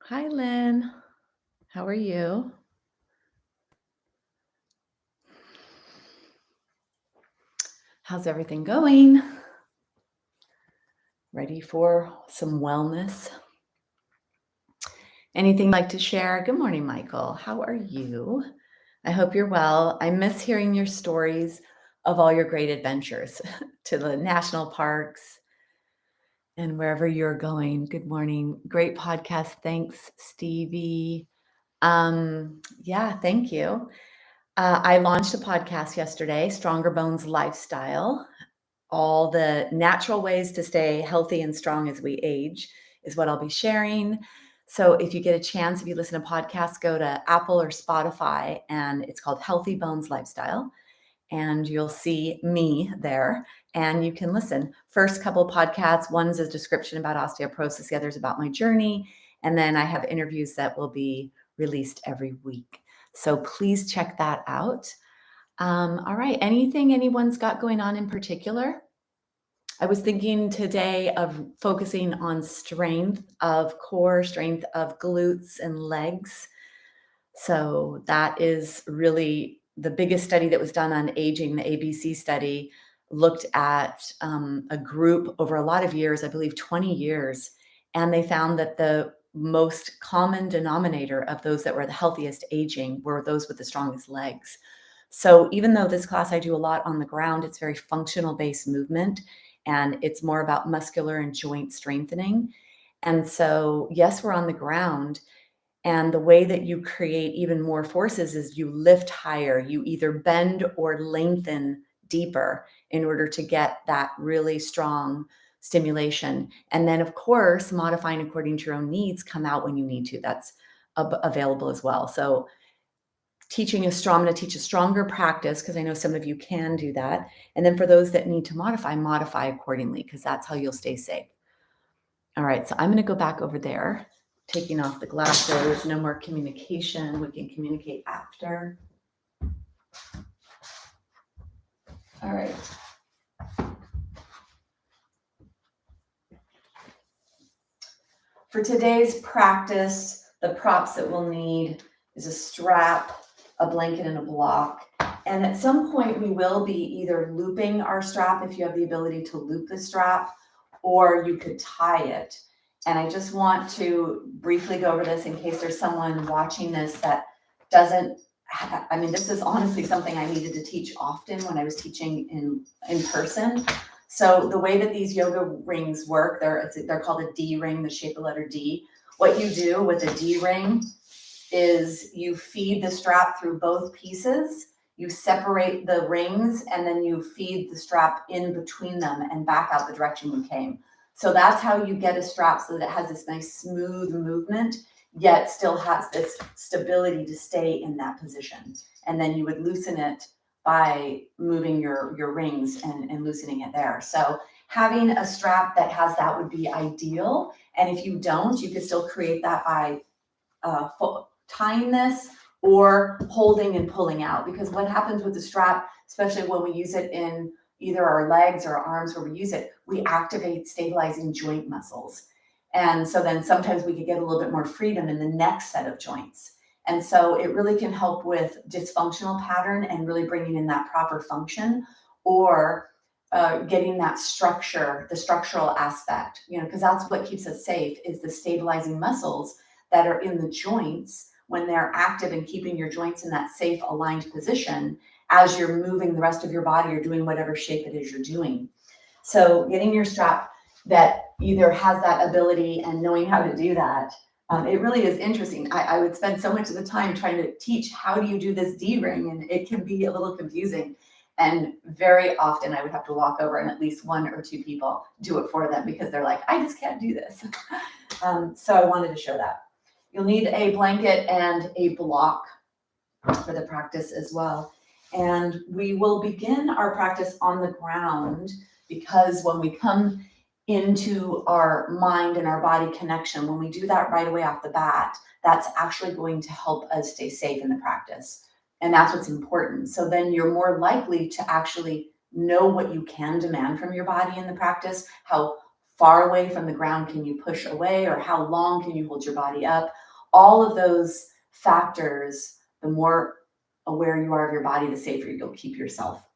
Hi, Lynn. How are you? How's everything going? Ready for some wellness? Anything you'd like to share? Good morning, Michael. How are you? I hope you're well. I miss hearing your stories of all your great adventures to the national parks and wherever you're going. Good morning. Great podcast. Thanks, Stevie. Yeah, thank you. I launched a podcast yesterday, Stronger Bones Lifestyle. All the natural ways to stay healthy and strong as we age is what I'll be sharing. So if you get a chance, if you listen to podcasts, go to Apple or Spotify, and it's called Healthy Bones Lifestyle. And you'll see me there and you can listen. First couple of podcasts, one's a description about osteoporosis, the other's about my journey. And then I have interviews that will be released every week. So please check that out. All right. Anything anyone's got going on in particular? I was thinking today of focusing on strength of core, strength of glutes and legs. So that is really the biggest study that was done on aging. The ABC study looked at a group over a lot of years, I believe 20 years, and they found that the most common denominator of those that were the healthiest aging were those with the strongest legs. So even though this class I do a lot on the ground, it's very functional based movement and it's more about muscular and joint strengthening. And so, yes, we're on the ground. And the way that you create even more forces is you lift higher, you either bend or lengthen deeper in order to get that really strong stimulation. And then, of course, modifying according to your own needs, come out when you need to. That's available as well. So, I'm going to teach a stronger practice because I know some of you can do that. And then for those that need to modify accordingly because that's how you'll stay safe. All right, so I'm going to go back over there, taking off the glasses, no more communication. We can communicate after. All right. For today's practice, the props that we'll need is a strap, a blanket, and a block. And at some point, we will be either looping our strap if you have the ability to loop the strap, or you could tie it. And I just want to briefly go over this in case there's someone watching this that doesn't. This is honestly something I needed to teach often when I was teaching in person. So the way that these yoga rings work, they're called a D ring, the shape of letter D. What you do with a D ring is you feed the strap through both pieces, you separate the rings, and then you feed the strap in between them and back out the direction you came. So that's how you get a strap so that it has this nice smooth movement, yet still has this stability to stay in that position. And then you would loosen it by moving your rings and loosening it there. So having a strap that has that would be ideal. And if you don't, you could still create that by tying this or holding and pulling out. Because what happens with the strap, especially when we use it in either our legs or our arms where we use it, we activate stabilizing joint muscles. And so then sometimes we could get a little bit more freedom in the next set of joints. And so it really can help with dysfunctional pattern and really bringing in that proper function, or getting that structure, the structural aspect, because that's what keeps us safe is the stabilizing muscles that are in the joints when they're active and keeping your joints in that safe aligned position as you're moving the rest of your body or doing whatever shape it is you're doing. So getting your strap that either has that ability and knowing how to do that, it really is interesting. I would spend so much of the time trying to teach how do you do this D ring, and it can be a little confusing. And very often I would have to walk over and at least one or two people do it for them because they're like, I just can't do this. So I wanted to show that. You'll need a blanket and a block for the practice as well. And we will begin our practice on the ground because when we come into our mind and our body connection, when we do that right away off the bat, that's actually going to help us stay safe in the practice. And that's what's important. So then you're more likely to actually know what you can demand from your body in the practice, how far away from the ground can you push away, or how long can you hold your body up? All of those factors, the more aware you are of your body, the safer you'll keep yourself,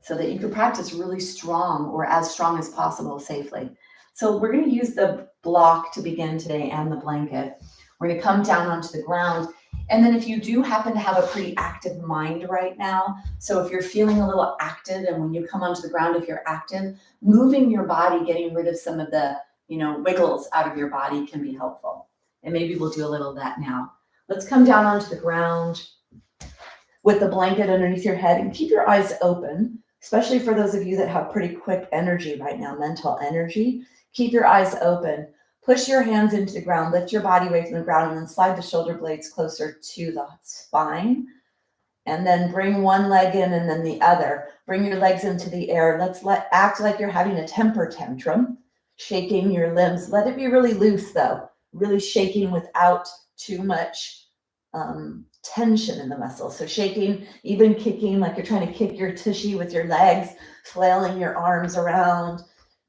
so that you can practice really strong, or as strong as possible, safely. So we're going to use the block to begin today and the blanket. We're going to come down onto the ground. And then if you do happen to have a pretty active mind right now, so if you're feeling a little active, and when you come onto the ground, if you're active, moving your body, getting rid of some of the, wiggles out of your body can be helpful. And maybe we'll do a little of that now. Let's come down onto the ground with the blanket underneath your head, and keep your eyes open, especially for those of you that have pretty quick energy right now, mental energy. Keep your eyes open. Push your hands into the ground, lift your body away from the ground, and then slide the shoulder blades closer to the spine. And then bring one leg in and then the other. Bring your legs into the air. Act like you're having a temper tantrum, shaking your limbs. Let it be really loose though, really shaking without too much tension in the muscles. So shaking, even kicking, like you're trying to kick your tushy with your legs, flailing your arms around,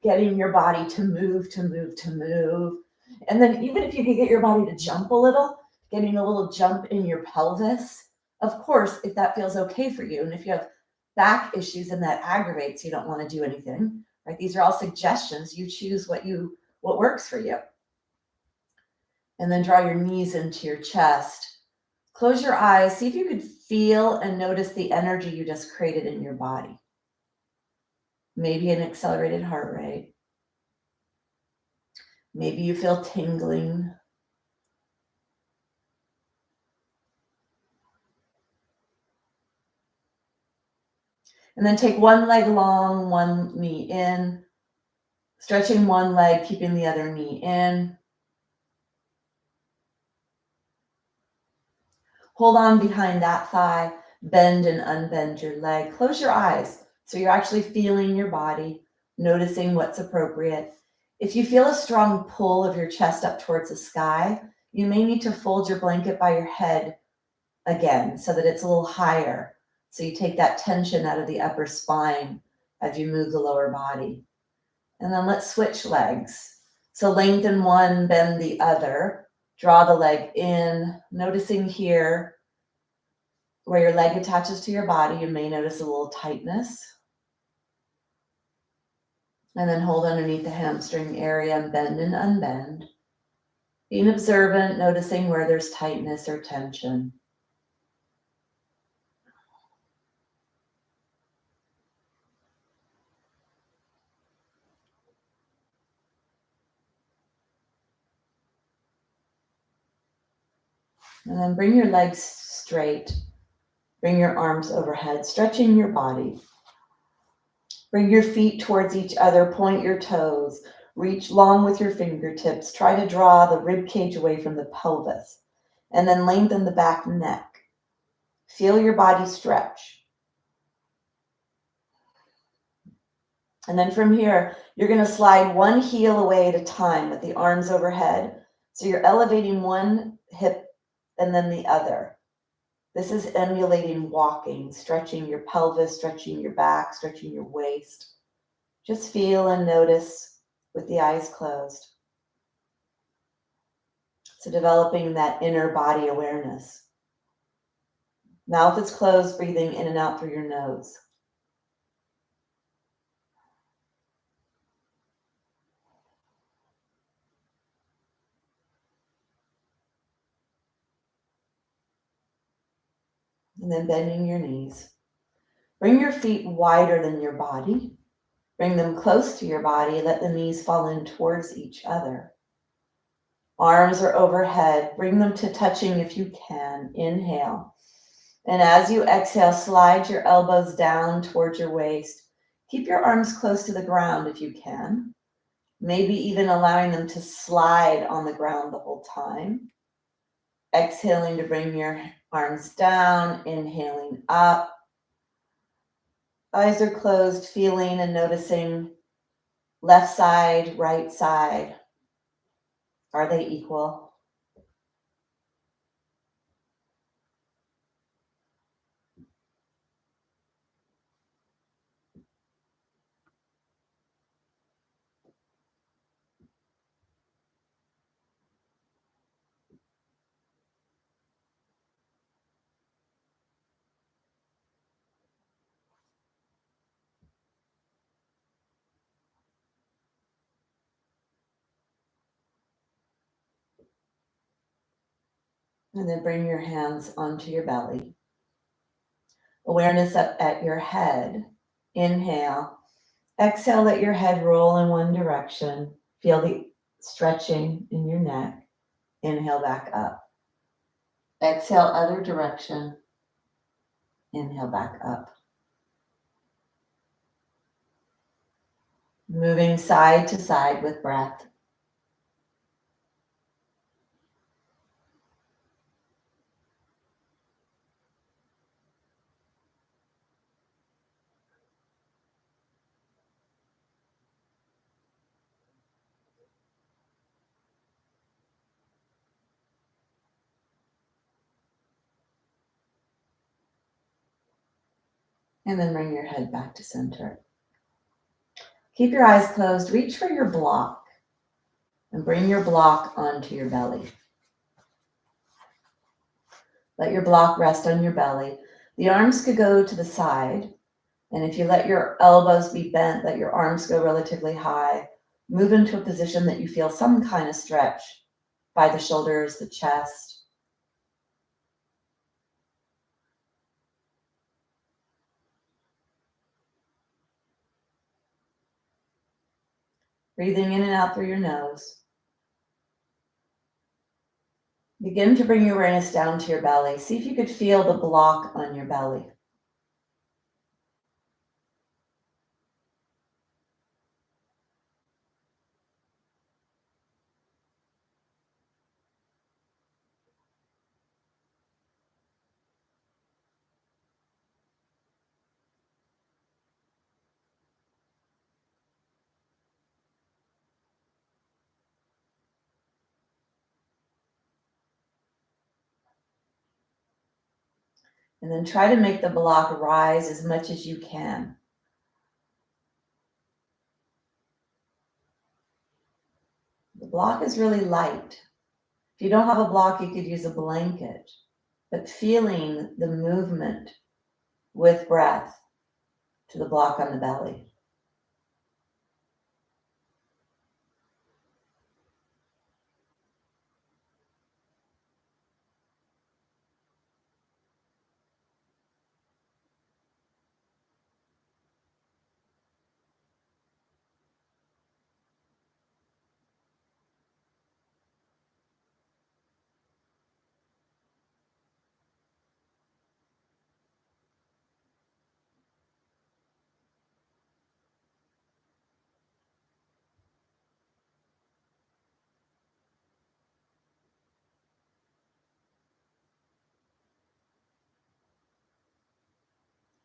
getting your body to move. And then even if you can get your body to jump a little, getting a little jump in your pelvis, of course, if that feels okay for you. And if you have back issues and that aggravates, you don't want to do anything, right? These are all suggestions. You choose what works for you. And then draw your knees into your chest. Close your eyes. See if you could feel and notice the energy you just created in your body. Maybe an accelerated heart rate. Maybe you feel tingling. And then take one leg long, one knee in. Stretching one leg, keeping the other knee in. Hold on behind that thigh. Bend and unbend your leg. Close your eyes so you're actually feeling your body, noticing what's appropriate. If you feel a strong pull of your chest up towards the sky, you may need to fold your blanket by your head again so that it's a little higher. So you take that tension out of the upper spine as you move the lower body. And then let's switch legs. So lengthen one, bend the other. Draw the leg in, noticing here where your leg attaches to your body, you may notice a little tightness. And then hold underneath the hamstring area and bend and unbend. Being observant, noticing where there's tightness or tension. And then bring your legs straight. Bring your arms overhead, stretching your body. Bring your feet towards each other, point your toes. Reach long with your fingertips. Try to draw the rib cage away from the pelvis. And then lengthen the back neck. Feel your body stretch. And then from here, you're going to slide one heel away at a time with the arms overhead. So you're elevating one hip and then the other. This is emulating walking, stretching your pelvis, stretching your back, stretching your waist. Just feel and notice with the eyes closed. So developing that inner body awareness. Mouth is closed, breathing in and out through your nose. And then bending your knees. Bring your feet wider than your body. Bring them close to your body. Let the knees fall in towards each other. Arms are overhead. Bring them to touching if you can. Inhale. And as you exhale, slide your elbows down towards your waist. Keep your arms close to the ground if you can. Maybe even allowing them to slide on the ground the whole time. Exhaling to bring your arms down. Inhaling up. Eyes are closed, feeling and noticing left side, right side. Are they equal? And then bring your hands onto your belly. Awareness up at your head. Inhale. Exhale, let your head roll in one direction. Feel the stretching in your neck. Inhale back up. Exhale, other direction. Inhale back up. Moving side to side with breath. And then bring your head back to center. Keep your eyes closed. Reach for your block and bring your block onto your belly. Let your block rest on your belly. The arms could go to the side. And if you let your elbows be bent, let your arms go relatively high. Move into a position that you feel some kind of stretch by the shoulders, the chest. Breathing in and out through your nose. Begin to bring your awareness down to your belly. See if you could feel the block on your belly. And then try to make the block rise as much as you can. The block is really light. If you don't have a block, you could use a blanket, but feeling the movement with breath to the block on the belly.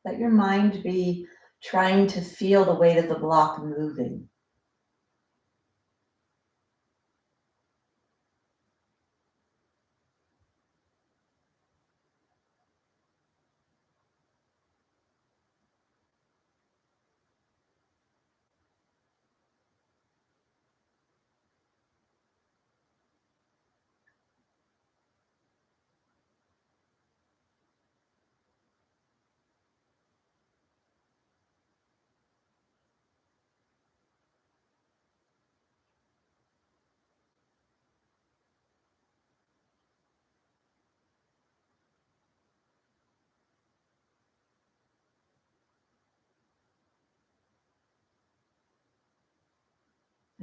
Let your mind be trying to feel the weight of the block moving.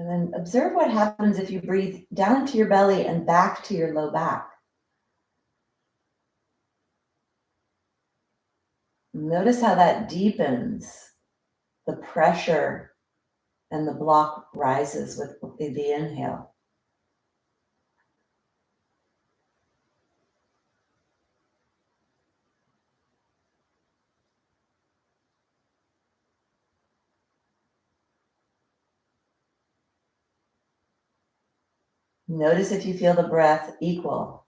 And then observe what happens if you breathe down to your belly and back to your low back. Notice how that deepens the pressure and the block rises with the inhale. Notice if you feel the breath equal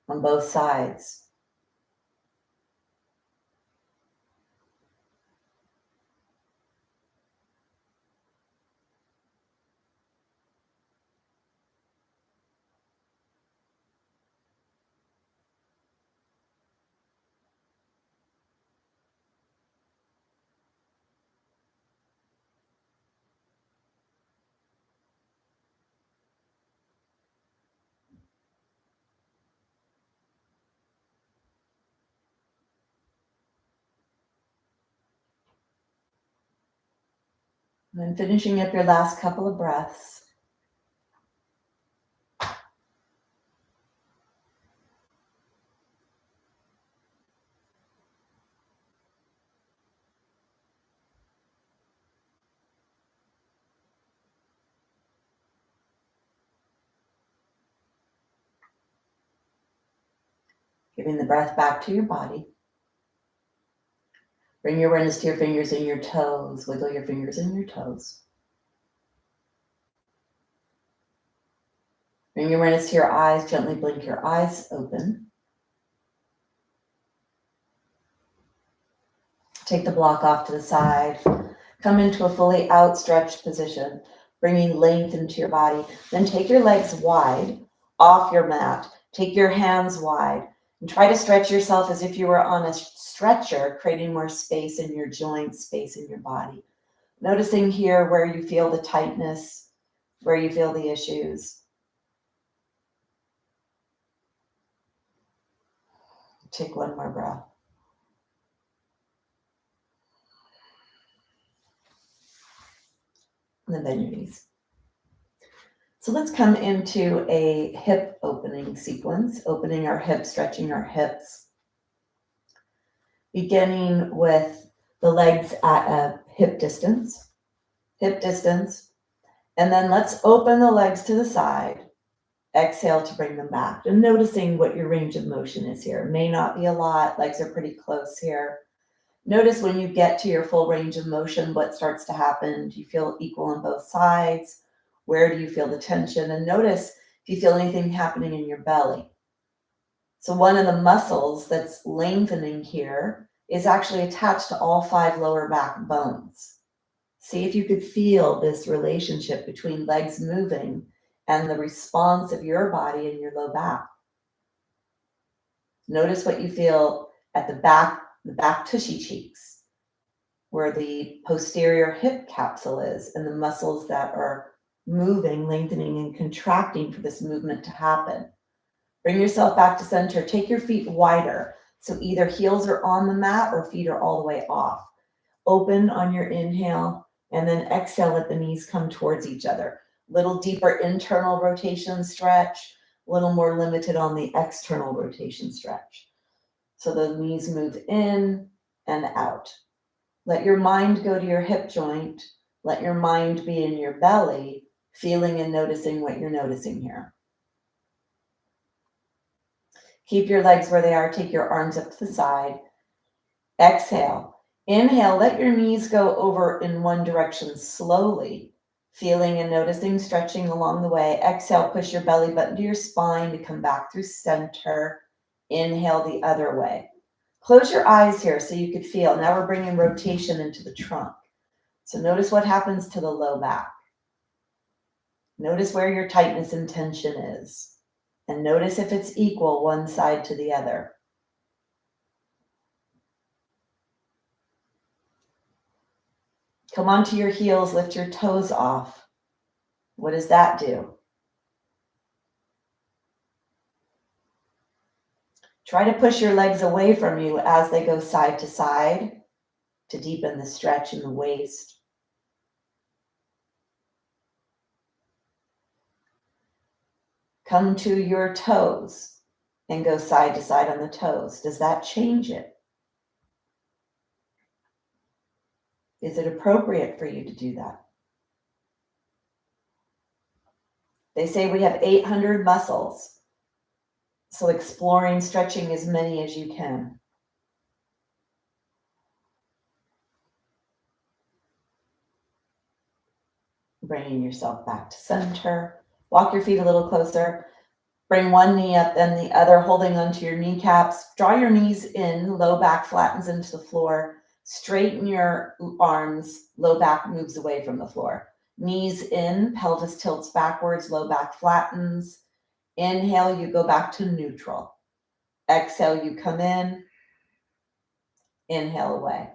on both sides. And finishing up your last couple of breaths. Giving the breath back to your body. Bring your awareness to your fingers and your toes. Wiggle your fingers and your toes. Bring your awareness to your eyes. Gently blink your eyes open. Take the block off to the side. Come into a fully outstretched position, bringing length into your body. Then take your legs wide off your mat. Take your hands wide and try to stretch yourself as if you were on a stretcher, creating more space in your joints, space in your body. Noticing here where you feel the tightness, where you feel the issues. Take one more breath. And then bend your knees. So let's come into a hip opening sequence, opening our hips, stretching our hips. Beginning with the legs at a hip distance. And then let's open the legs to the side. Exhale to bring them back. And noticing what your range of motion is here. May not be a lot, legs are pretty close here. Notice when you get to your full range of motion, what starts to happen. Do you feel equal on both sides? Where do you feel the tension? And notice if you feel anything happening in your belly. So one of the muscles that's lengthening here is actually attached to all 5 lower back bones. See if you could feel this relationship between legs moving and the response of your body and your low back. Notice what you feel at the back tushy cheeks, where the posterior hip capsule is, and the muscles that are moving, lengthening, and contracting for this movement to happen. Bring yourself back to center. Take your feet wider. So either heels are on the mat or feet are all the way off. Open on your inhale, and then exhale, let the knees come towards each other. Little deeper internal rotation stretch, a little more limited on the external rotation stretch. So the knees move in and out. Let your mind go to your hip joint. Let your mind be in your belly, feeling and noticing what you're noticing here. Keep your legs where they are. Take your arms up to the side. Exhale. Inhale, let your knees go over in one direction slowly, feeling and noticing, stretching along the way. Exhale, push your belly button to your spine to come back through center. Inhale the other way. Close your eyes here so you could feel. Now we're bringing rotation into the trunk. So notice what happens to the low back. Notice where your tightness and tension is. And notice if it's equal one side to the other. Come onto your heels, lift your toes off. What does that do? Try to push your legs away from you as they go side to side to deepen the stretch in the waist. Come to your toes and go side to side on the toes. Does that change it? Is it appropriate for you to do that? They say we have 800 muscles. So exploring, stretching as many as you can. Bringing yourself back to center. Walk your feet a little closer. Bring one knee up, then the other, holding onto your kneecaps. Draw your knees in, low back flattens into the floor. Straighten your arms, low back moves away from the floor. Knees in, pelvis tilts backwards, low back flattens. Inhale, you go back to neutral. Exhale, you come in. Inhale away.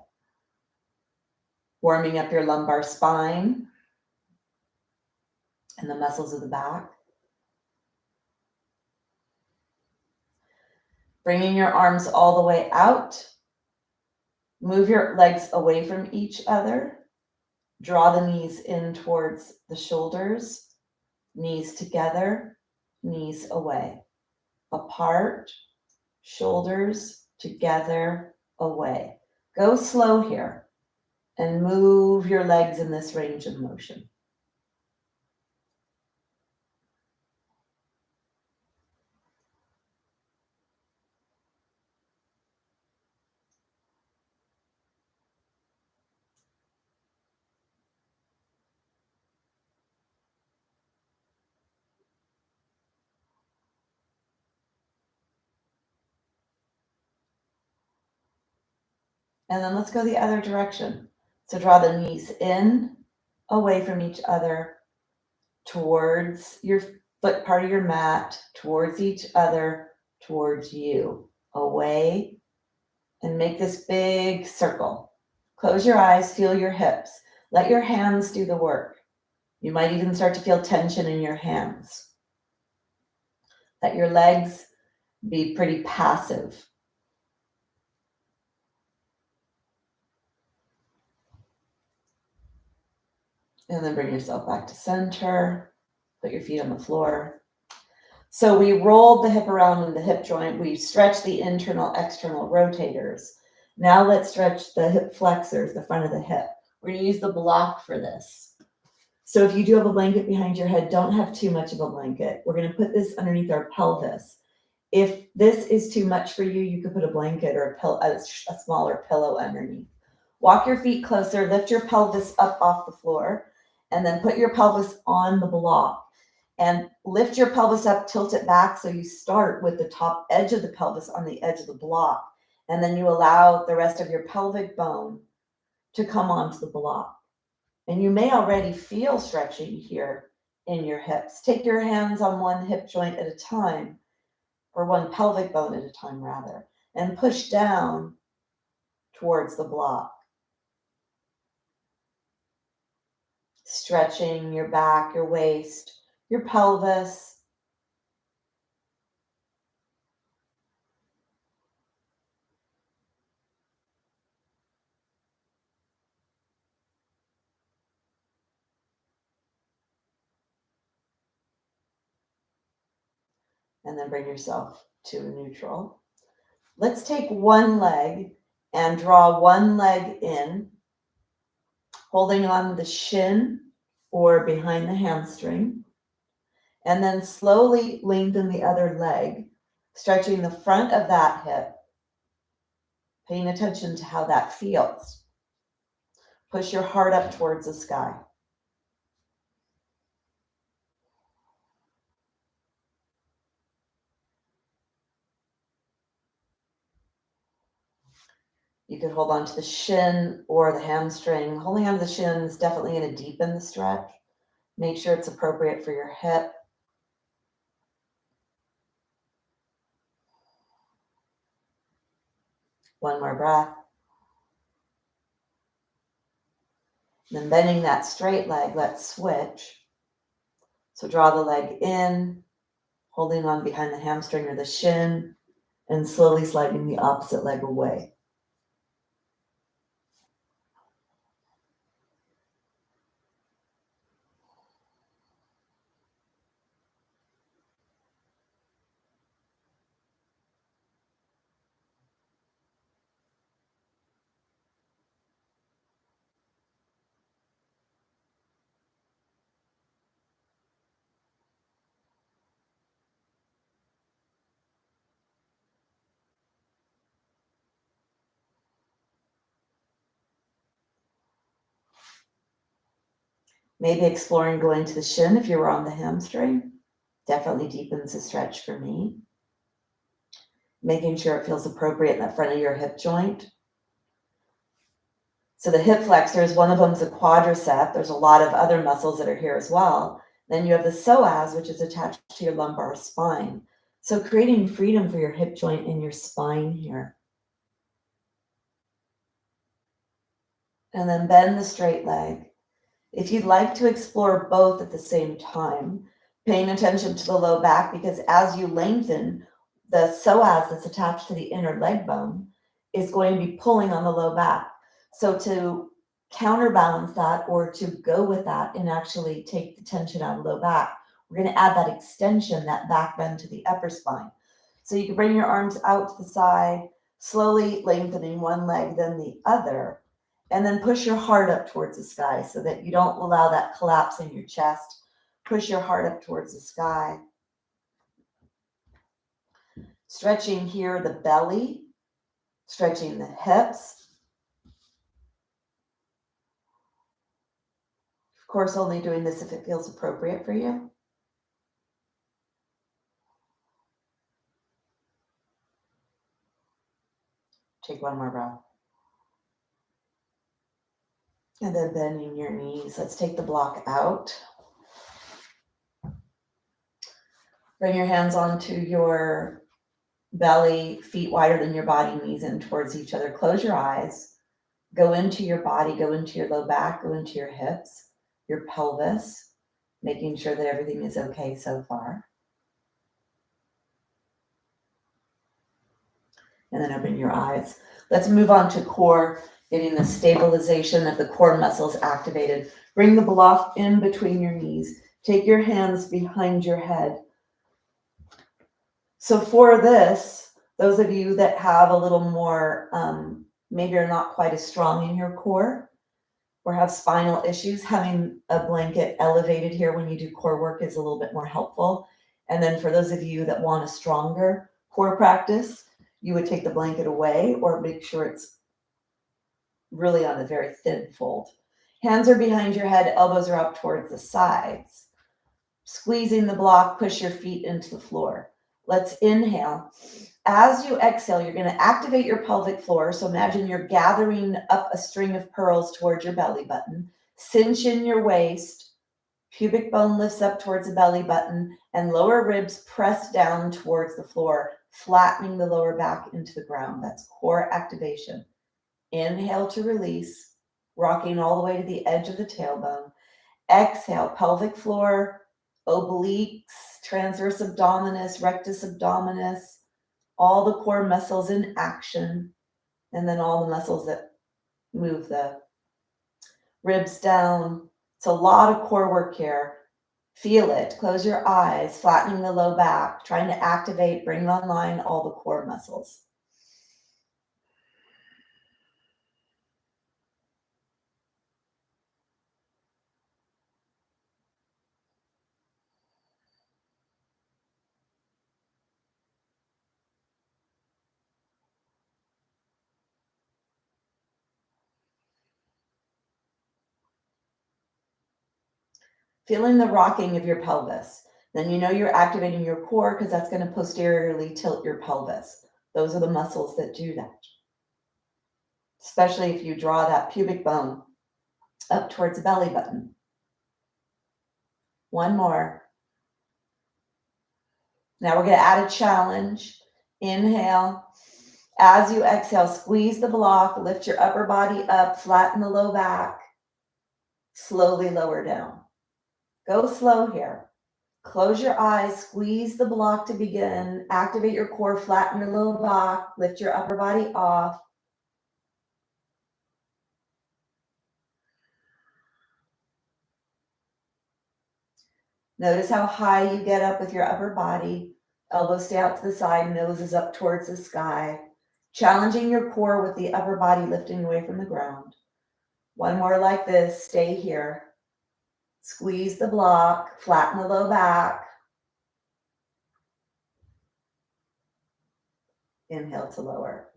Warming up your lumbar spine and the muscles of the back. Bringing your arms all the way out. Move your legs away from each other. Draw the knees in towards the shoulders, knees together, knees away. Apart, shoulders together, away. Go slow here and move your legs in this range of motion. And then let's go the other direction. So draw the knees in, away from each other, towards your foot part of your mat, towards each other, towards you, away, and make this big circle. Close your eyes, feel your hips. Let your hands do the work. You might even start to feel tension in your hands. Let your legs be pretty passive. And then bring yourself back to center. Put your feet on the floor. So we rolled the hip around in the hip joint. We stretched the internal, external rotators. Now let's stretch the hip flexors, the front of the hip. We're going to use the block for this. So if you do have a blanket behind your head, don't have too much of a blanket. We're going to put this underneath our pelvis. If this is too much for you, you could put a blanket or a smaller pillow underneath. Walk your feet closer, lift your pelvis up off the floor, and then put your pelvis on the block. And lift your pelvis up, tilt it back so you start with the top edge of the pelvis on the edge of the block. And then you allow the rest of your pelvic bone to come onto the block. And you may already feel stretching here in your hips. Take your hands on one hip joint at a time, or one pelvic bone at a time rather, and push down towards the block. Stretching your back, your waist, your pelvis. And then bring yourself to a neutral. Let's take one leg and draw one leg in, holding on the shin or behind the hamstring. And then slowly lengthen the other leg, stretching the front of that hip, paying attention to how that feels. Push your heart up towards the sky. You could hold on to the shin or the hamstring. Holding on to the shin is definitely going to deepen the stretch. Make sure it's appropriate for your hip. One more breath. Then bending that straight leg, let's switch. So draw the leg in, holding on behind the hamstring or the shin, and slowly sliding the opposite leg away. Maybe exploring going to the shin if you were on the hamstring. Definitely deepens the stretch for me. Making sure it feels appropriate in the front of your hip joint. So the hip flexors, one of them is a quadricep. There's a lot of other muscles that are here as well. Then you have the psoas, which is attached to your lumbar spine. So creating freedom for your hip joint and your spine here. And then bend the straight leg. If you'd like to explore both at the same time, paying attention to the low back, because as you lengthen, the psoas that's attached to the inner leg bone is going to be pulling on the low back. So to counterbalance that or to go with that and actually take the tension out of low back, we're going to add that extension, that back bend to the upper spine. So you can bring your arms out to the side, slowly lengthening one leg, then the other, and then push your heart up towards the sky so that you don't allow that collapse in your chest. Push your heart up towards the sky. Stretching here the belly, stretching the hips. Of course, only doing this if it feels appropriate for you. Take one more breath. And then bending your knees. Let's take the block out. Bring your hands onto your belly, feet wider than your body, knees in towards each other. Close your eyes. Go into your body, go into your low back, go into your hips, your pelvis, making sure that everything is okay so far. And then open your eyes. Let's move on to core, getting the stabilization of the core muscles activated. Bring the block in between your knees. Take your hands behind your head. So for this, those of you that have a little more, maybe are not quite as strong in your core or have spinal issues, having a blanket elevated here when you do core work is a little bit more helpful. And then for those of you that want a stronger core practice, you would take the blanket away or make sure it's really on a very thin fold. Hands are behind your head, elbows are up towards the sides. Squeezing the block, push your feet into the floor. Let's inhale. As you exhale, you're going to activate your pelvic floor. So imagine you're gathering up a string of pearls towards your belly button. Cinch in your waist. Pubic bone lifts up towards the belly button and lower ribs press down towards the floor, flattening the lower back into the ground. That's core activation. Inhale to release, rocking all the way to the edge of the tailbone. Exhale, pelvic floor, obliques, transverse abdominis, rectus abdominis, all the core muscles in action, and then all the muscles that move the ribs down. It's a lot of core work here. Feel it. Close your eyes, flattening the low back, trying to activate, bring online all the core muscles. Feeling the rocking of your pelvis. Then you know you're activating your core because that's going to posteriorly tilt your pelvis. Those are the muscles that do that. Especially if you draw that pubic bone up towards the belly button. One more. Now we're going to add a challenge. Inhale. As you exhale, squeeze the block, lift your upper body up, flatten the low back, slowly lower down. Go slow here. Close your eyes, squeeze the block to begin, activate your core, flatten your low back, lift your upper body off. Notice how high you get up with your upper body. Elbows stay out to the side, nose is up towards the sky. Challenging your core with the upper body lifting away from the ground. One more like this, stay here. Squeeze the block, flatten the low back. Inhale to lower.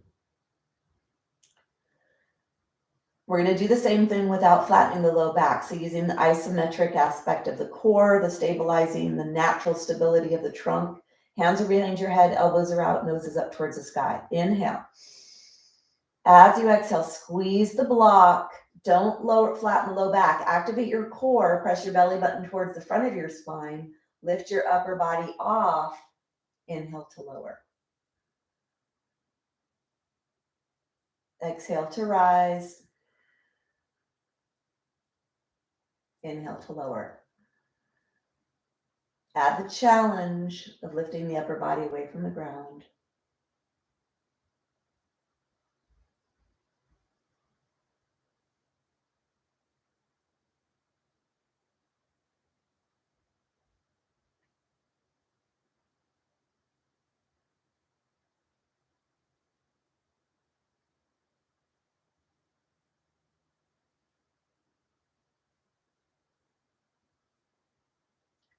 We're going to do the same thing without flattening the low back. So using the isometric aspect of the core, the stabilizing, the natural stability of the trunk. Hands are behind your head, elbows are out, nose is up towards the sky. Inhale. As you exhale, squeeze the block. Don't flatten the low back. Activate your core. Press your belly button towards the front of your spine. Lift your upper body off. Inhale to lower. Exhale to rise. Inhale to lower. Add the challenge of lifting the upper body away from the ground.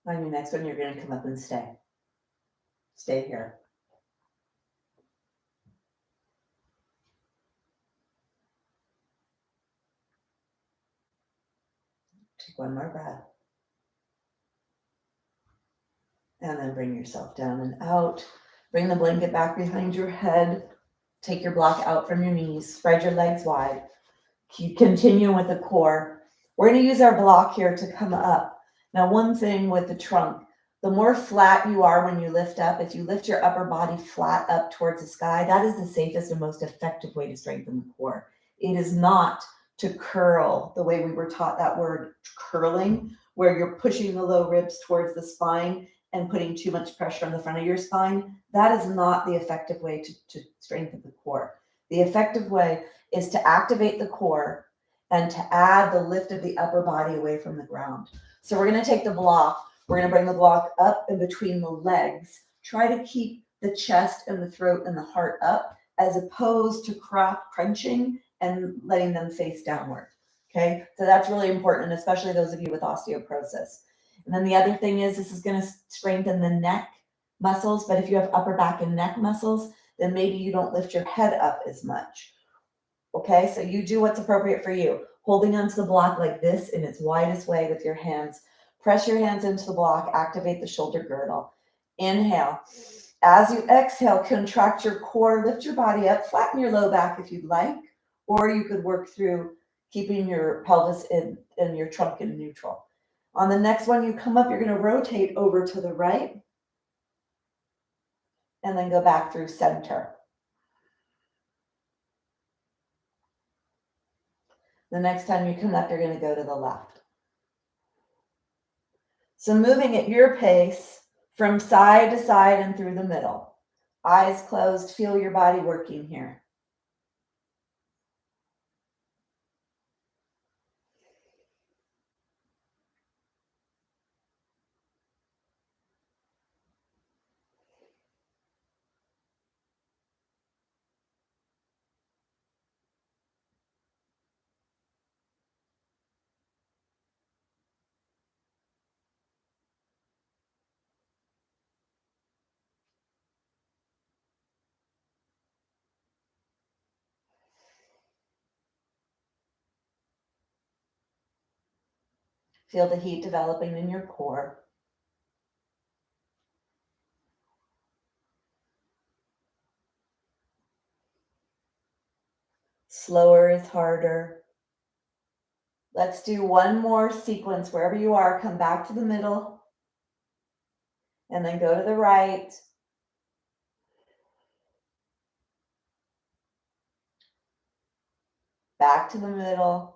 On your next one, you're going to come up and stay. Stay here. Take one more breath. And then bring yourself down and out. Bring the blanket back behind your head. Take your block out from your knees. Spread your legs wide. Keep continuing with the core. We're going to use our block here to come up. Now, one thing with the trunk, the more flat you are when you lift up, if you lift your upper body flat up towards the sky, that is the safest and most effective way to strengthen the core. It is not to curl the way we were taught that word curling, where you're pushing the low ribs towards the spine and putting too much pressure on the front of your spine. That is not the effective way to strengthen the core. The effective way is to activate the core and to add the lift of the upper body away from the ground. So we're going to take the block. We're going to bring the block up in between the legs. Try to keep the chest and the throat and the heart up, as opposed to crunching and letting them face downward. Okay, so that's really important, especially those of you with osteoporosis. And then the other thing is, this is going to strengthen the neck muscles, but if you have upper back and neck muscles, then maybe you don't lift your head up as much. Okay, so you do what's appropriate for you. Holding onto the block like this in its widest way with your hands. Press your hands into the block, activate the shoulder girdle. Inhale. As you exhale, contract your core, lift your body up, flatten your low back if you'd like, or you could work through keeping your pelvis and your trunk in neutral. On the next one, you come up, you're going to rotate over to the right, and then go back through center. The next time you come up, you're going to go to the left. So moving at your pace from side to side and through the middle. Eyes closed, feel your body working here. Feel the heat developing in your core. Slower is harder. Let's do one more sequence. Wherever you are, come back to the middle, and then go to the right. Back to the middle.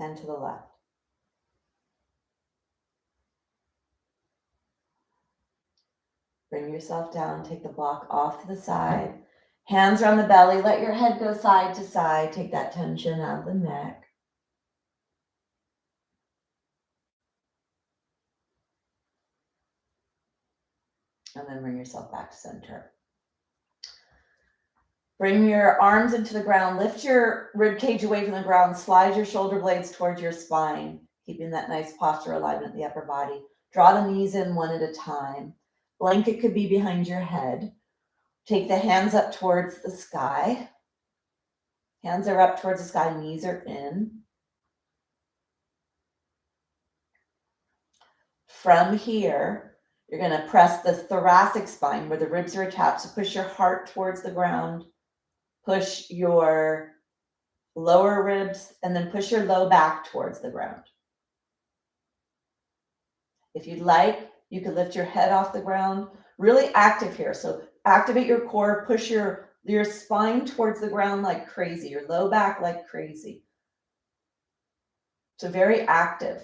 And to the left. Bring yourself down, take the block off to the side. Hands are on the belly, let your head go side to side. Take that tension out of the neck. And then bring yourself back to center. Bring your arms into the ground, lift your rib cage away from the ground, slide your shoulder blades towards your spine, keeping that nice posture alignment in the upper body. Draw the knees in one at a time. Blanket could be behind your head. Take the hands up towards the sky. Hands are up towards the sky, knees are in. From here, you're going to press the thoracic spine where the ribs are attached. So push your heart towards the ground. Push your lower ribs and then push your low back towards the ground. If you'd like, you could lift your head off the ground. Really active here. So activate your core, push your spine towards the ground like crazy, your low back like crazy. So very active.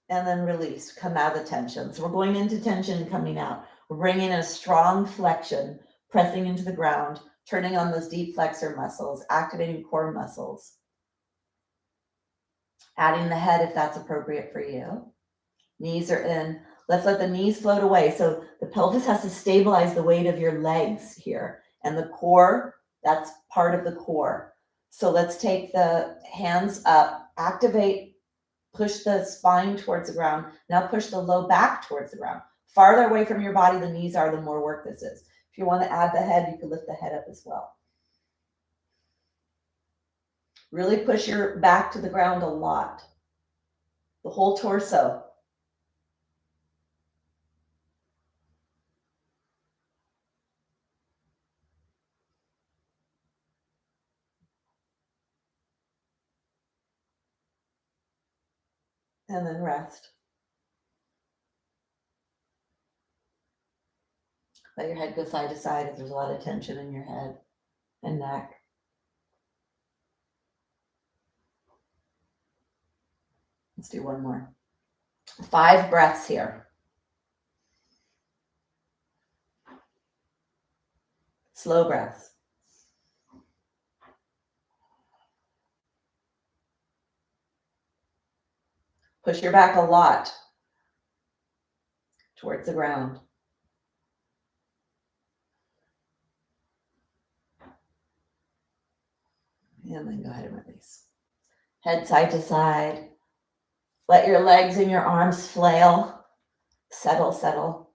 And then release, come out of the tension. So we're going into tension and coming out. We're bringing a strong flexion, pressing into the ground, turning on those deep flexor muscles, activating core muscles. Adding the head if that's appropriate for you. Knees are in. Let's let the knees float away. So the pelvis has to stabilize the weight of your legs here. And the core, that's part of the core. So let's take the hands up, activate, push the spine towards the ground. Now push the low back towards the ground. Farther away from your body the knees are, the more work this is. If you want to add the head, you can lift the head up as well. Really push your back to the ground a lot. The whole torso. And then rest. Let your head go side to side if there's a lot of tension in your head and neck. Let's do one more. 5 breaths here. Slow breaths. Push your back a lot towards the ground. And then go ahead and release. Head side to side. Let your legs and your arms flail. Settle, settle.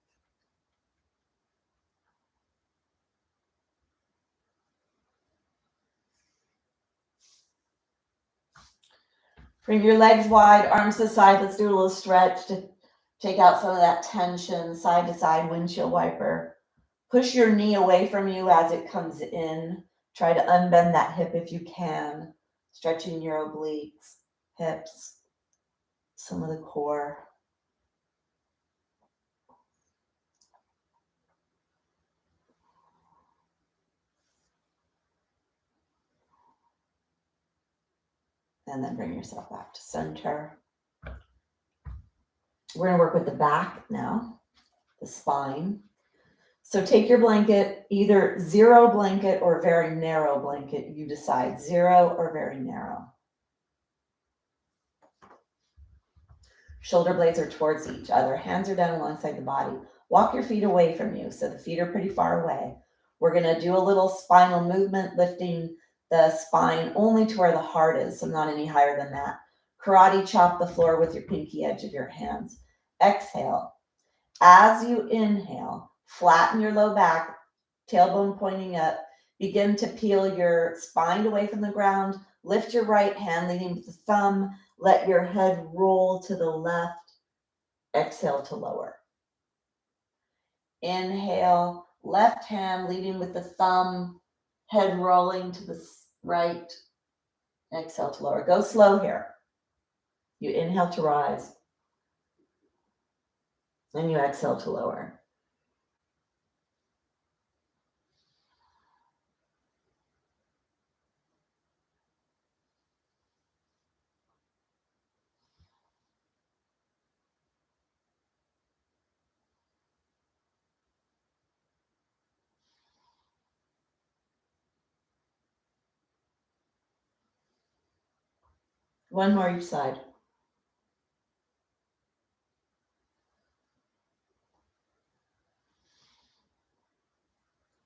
Bring your legs wide, arms to the side. Let's do a little stretch to take out some of that tension. Side to side, windshield wiper. Push your knee away from you as it comes in. Try to unbend that hip if you can. Stretching your obliques, hips, some of the core. And then bring yourself back to center. We're going to work with the back now, the spine. So take your blanket, either zero blanket or very narrow blanket. You decide, zero or very narrow. Shoulder blades are towards each other. Hands are down alongside the body. Walk your feet away from you, so the feet are pretty far away. We're going to do a little spinal movement, lifting the spine only to where the heart is, so not any higher than that. Karate chop the floor with your pinky edge of your hands. Exhale. As you inhale, flatten your low back, tailbone pointing up. Begin to peel your spine away from the ground. Lift your right hand, leading with the thumb. Let your head roll to the left. Exhale to lower. Inhale, left hand leading with the thumb, head rolling to the right. Exhale to lower. Go slow here. You inhale to rise. And you exhale to lower. One more each side.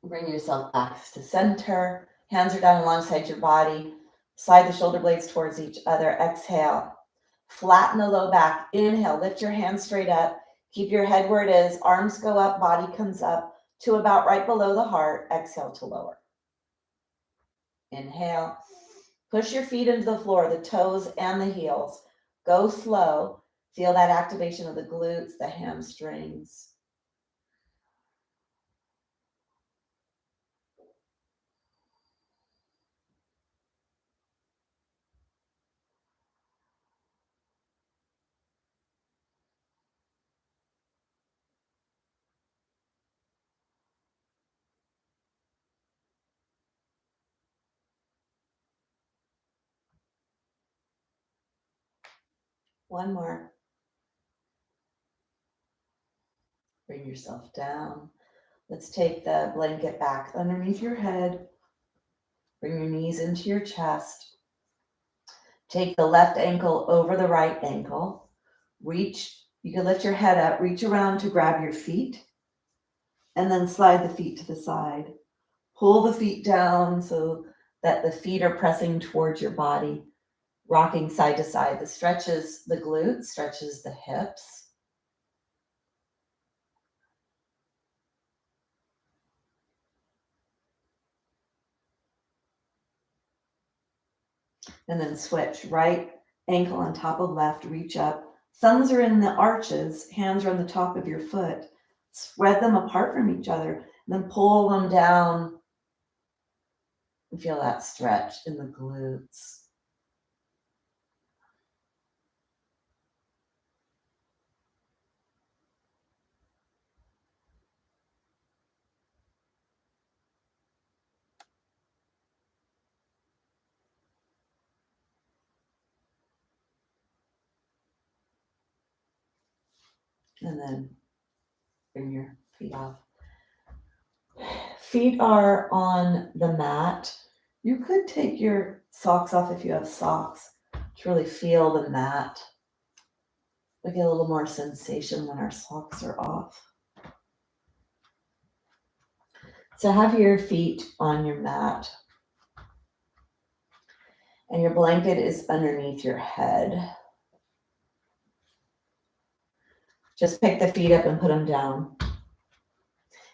Bring yourself back to center. Hands are down alongside your body. Slide the shoulder blades towards each other. Exhale. Flatten the low back. Inhale. Lift your hands straight up. Keep your head where it is. Arms go up. Body comes up to about right below the heart. Exhale to lower. Inhale. Push your feet into the floor, the toes and the heels. Go slow. Feel that activation of the glutes, the hamstrings. One more. Bring yourself down. Let's take the blanket back underneath your head. Bring your knees into your chest. Take the left ankle over the right ankle. Reach, you can lift your head up, reach around to grab your feet, and then slide the feet to the side. Pull the feet down so that the feet are pressing towards your body, rocking side to side. This stretches the glutes, stretches the hips. And then switch, right ankle on top of left, reach up. Thumbs are in the arches, hands are on the top of your foot. Spread them apart from each other, and then pull them down and feel that stretch in the glutes. And then bring your feet off. Feet are on the mat. You could take your socks off if you have socks to really feel the mat. We get a little more sensation when our socks are off. So have your feet on your mat. And your blanket is underneath your head. Just pick the feet up and put them down.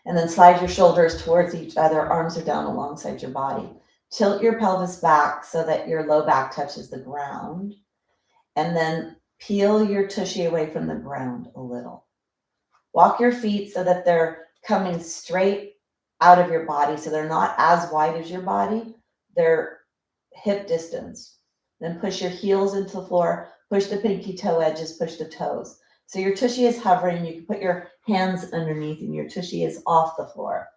And then slide your shoulders towards each other. Arms are down alongside your body. Tilt your pelvis back so that your low back touches the ground. And then peel your tushy away from the ground a little. Walk your feet so that they're coming straight out of your body. So they're not as wide as your body. They're hip distance. Then push your heels into the floor. Push the pinky toe edges. Push the toes. So your tushy is hovering. You can put your hands underneath and your tushy is off the floor.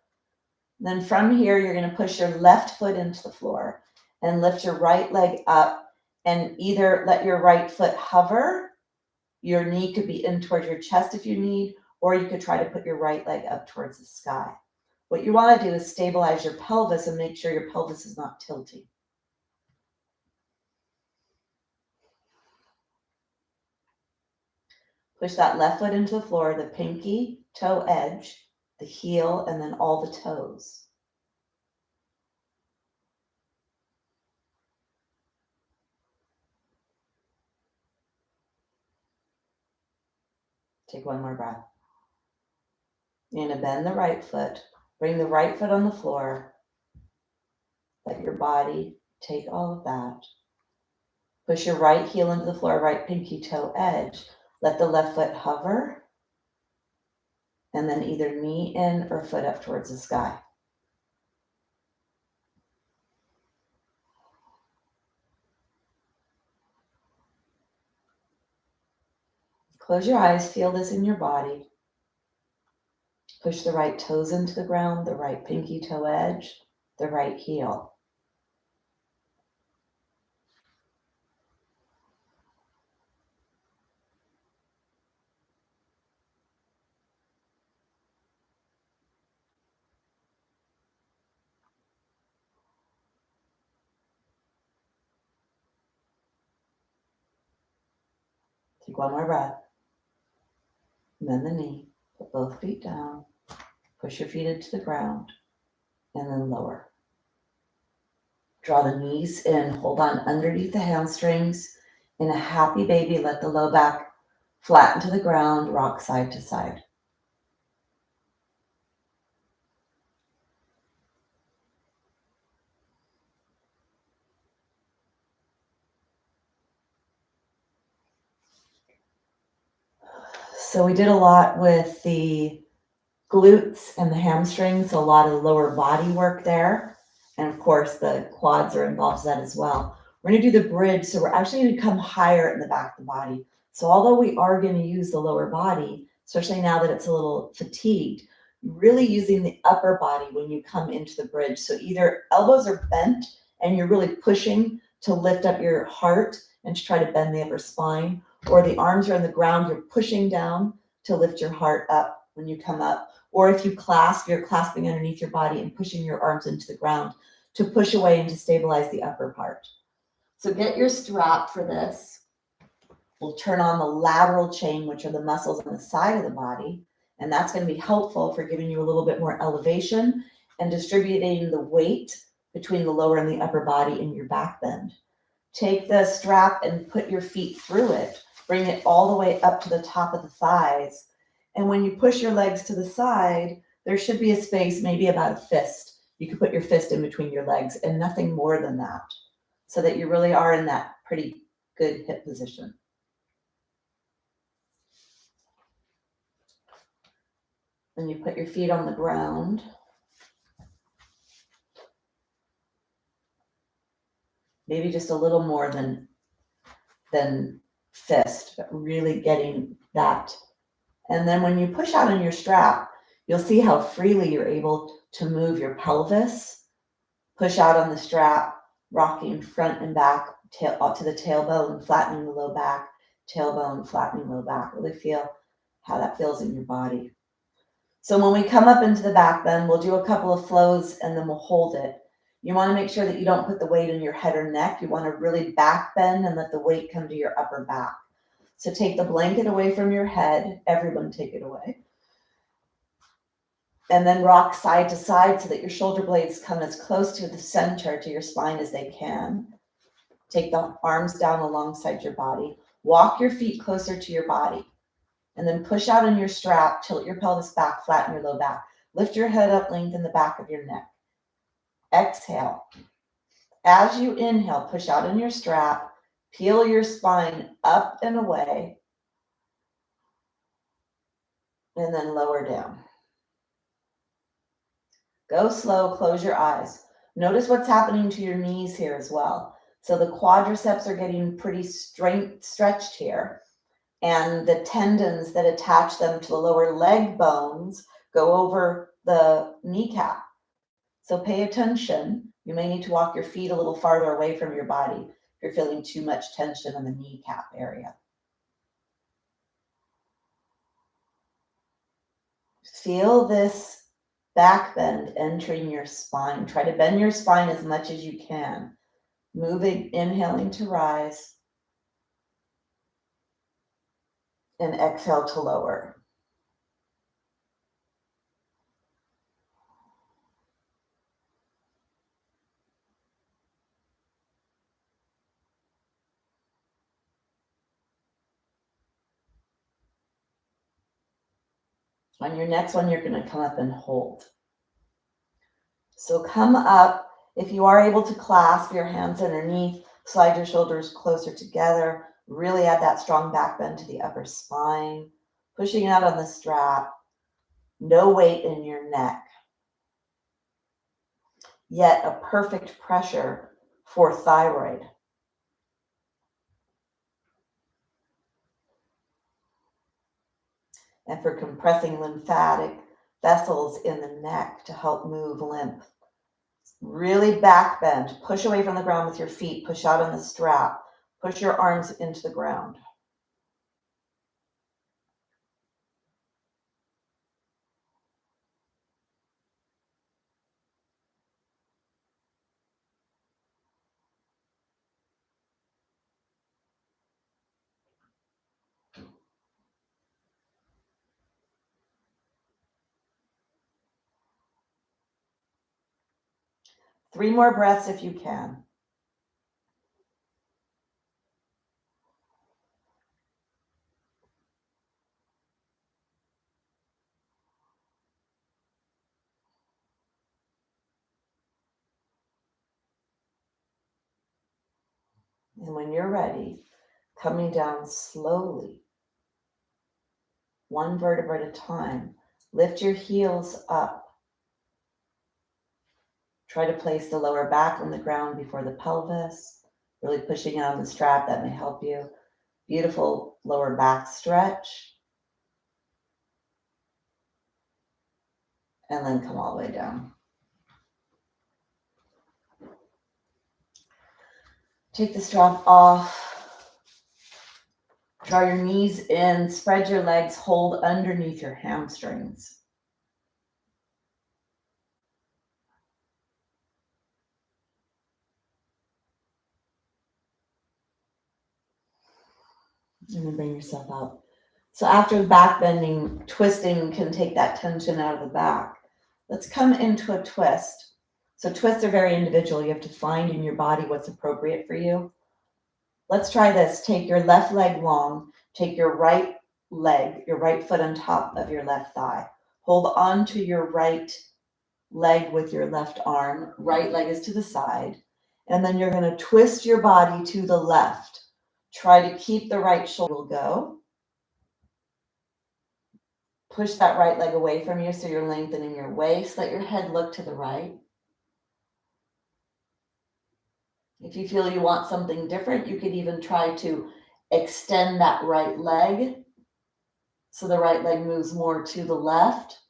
Then from here, you're going to push your left foot into the floor and lift your right leg up and either let your right foot hover. Your knee could be in towards your chest if you need, or you could try to put your right leg up towards the sky. What you want to do is stabilize your pelvis and make sure your pelvis is not tilting. Push that left foot into the floor, the pinky toe edge, the heel, and then all the toes. Take one more breath. You're going to bend the right foot, bring the right foot on the floor. Let your body take all of that. Push your right heel into the floor, right pinky toe edge. Let the left foot hover. And then either knee in or foot up towards the sky. Close your eyes, feel this in your body. Push the right toes into the ground, the right pinky toe edge, the right heel. Take one more breath. Bend the knee, put both feet down, push your feet into the ground, and then lower. Draw the knees in, hold on underneath the hamstrings. In a happy baby, let the low back flatten to the ground, rock side to side. So we did a lot with the glutes and the hamstrings, a lot of lower body work there. And of course, the quads are involved in that as well. We're going to do the bridge. So we're actually going to come higher in the back of the body. So although we are going to use the lower body, especially now that it's a little fatigued, really using the upper body when you come into the bridge. So either elbows are bent and you're really pushing to lift up your heart and to try to bend the upper spine, or the arms are on the ground, you're pushing down to lift your heart up when you come up. Or if you clasp, you're clasping underneath your body and pushing your arms into the ground to push away and to stabilize the upper part. So get your strap for this. We'll turn on the lateral chain, which are the muscles on the side of the body. And that's going to be helpful for giving you a little bit more elevation and distributing the weight between the lower and the upper body in your back bend. Take the strap and put your feet through it. Bring it all the way up to the top of the thighs. And when you push your legs to the side, there should be a space, maybe about a fist. You could put your fist in between your legs and nothing more than that, so that you really are in that pretty good hip position. Then you put your feet on the ground. Maybe just a little more than fist, but really getting that. And then when you push out on your strap, you'll see how freely you're able to move your pelvis. Push out on the strap, rocking front and back, tail up to the tailbone, flattening the low back, tailbone, flattening low back. Really feel how that feels in your body. So when we come up into the back bend, we'll do a couple of flows and then we'll hold it. You want to make sure that you don't put the weight in your head or neck. You want to really back bend and let the weight come to your upper back. So take the blanket away from your head. Everyone take it away. And then rock side to side so that your shoulder blades come as close to the center, to your spine as they can. Take the arms down alongside your body. Walk your feet closer to your body. And then push out on your strap, tilt your pelvis back, flatten your low back. Lift your head up, lengthen the back of your neck. Exhale. As you inhale, push out on your strap, peel your spine up and away, and then lower down. Go slow, close your eyes. Notice what's happening to your knees here as well. So the quadriceps are getting pretty stretched here, and the tendons that attach them to the lower leg bones go over the kneecap. So pay attention. You may need to walk your feet a little farther away from your body if you're feeling too much tension in the kneecap area. Feel this back bend entering your spine. Try to bend your spine as much as you can. Moving, inhaling to rise, and exhale to lower. On your next one, you're going to come up and hold. So come up. If you are able to clasp your hands underneath, slide your shoulders closer together. Really add that strong back bend to the upper spine. Pushing out on the strap. No weight in your neck. Yet a perfect pressure for thyroid. And for compressing lymphatic vessels in the neck to help move lymph. Really back bend. Push away from the ground with your feet. Push out on the strap. Push your arms into the ground. Three more breaths if you can. And when you're ready, coming down slowly, one vertebra at a time, lift your heels up. Try to place the lower back on the ground before the pelvis, really pushing out on the strap. That may help you. Beautiful lower back stretch. And then come all the way down. Take the strap off. Draw your knees in, spread your legs, hold underneath your hamstrings. And then bring yourself up. So after the back bending, twisting can take that tension out of the back. Let's come into a twist. So twists are very individual. You have to find in your body what's appropriate for you. Let's try this. Take your left leg long, take your right leg, your right foot on top of your left thigh. Hold on to your right leg with your left arm. Right leg is to the side. And then you're going to twist your body to the left. Try to keep the right shoulder go. Push that right leg away from you so you're lengthening your waist. Let your head look to the right. If you feel you want something different, you could even try to extend that right leg so the right leg moves more to the left,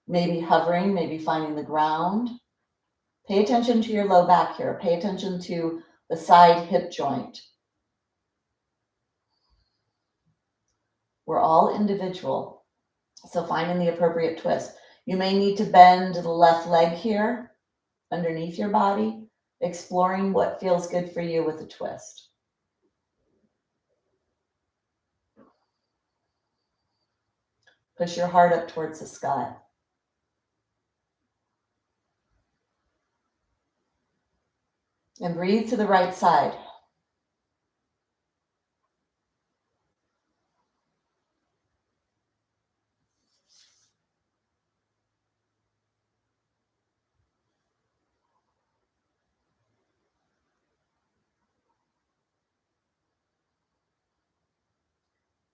maybe hovering, maybe finding the ground. Pay attention to your low back here. Pay attention to the side hip joint. We're all individual, so finding the appropriate twist. You may need to bend the left leg here underneath your body, exploring what feels good for you with a twist. Push your heart up towards the sky. And breathe to the right side.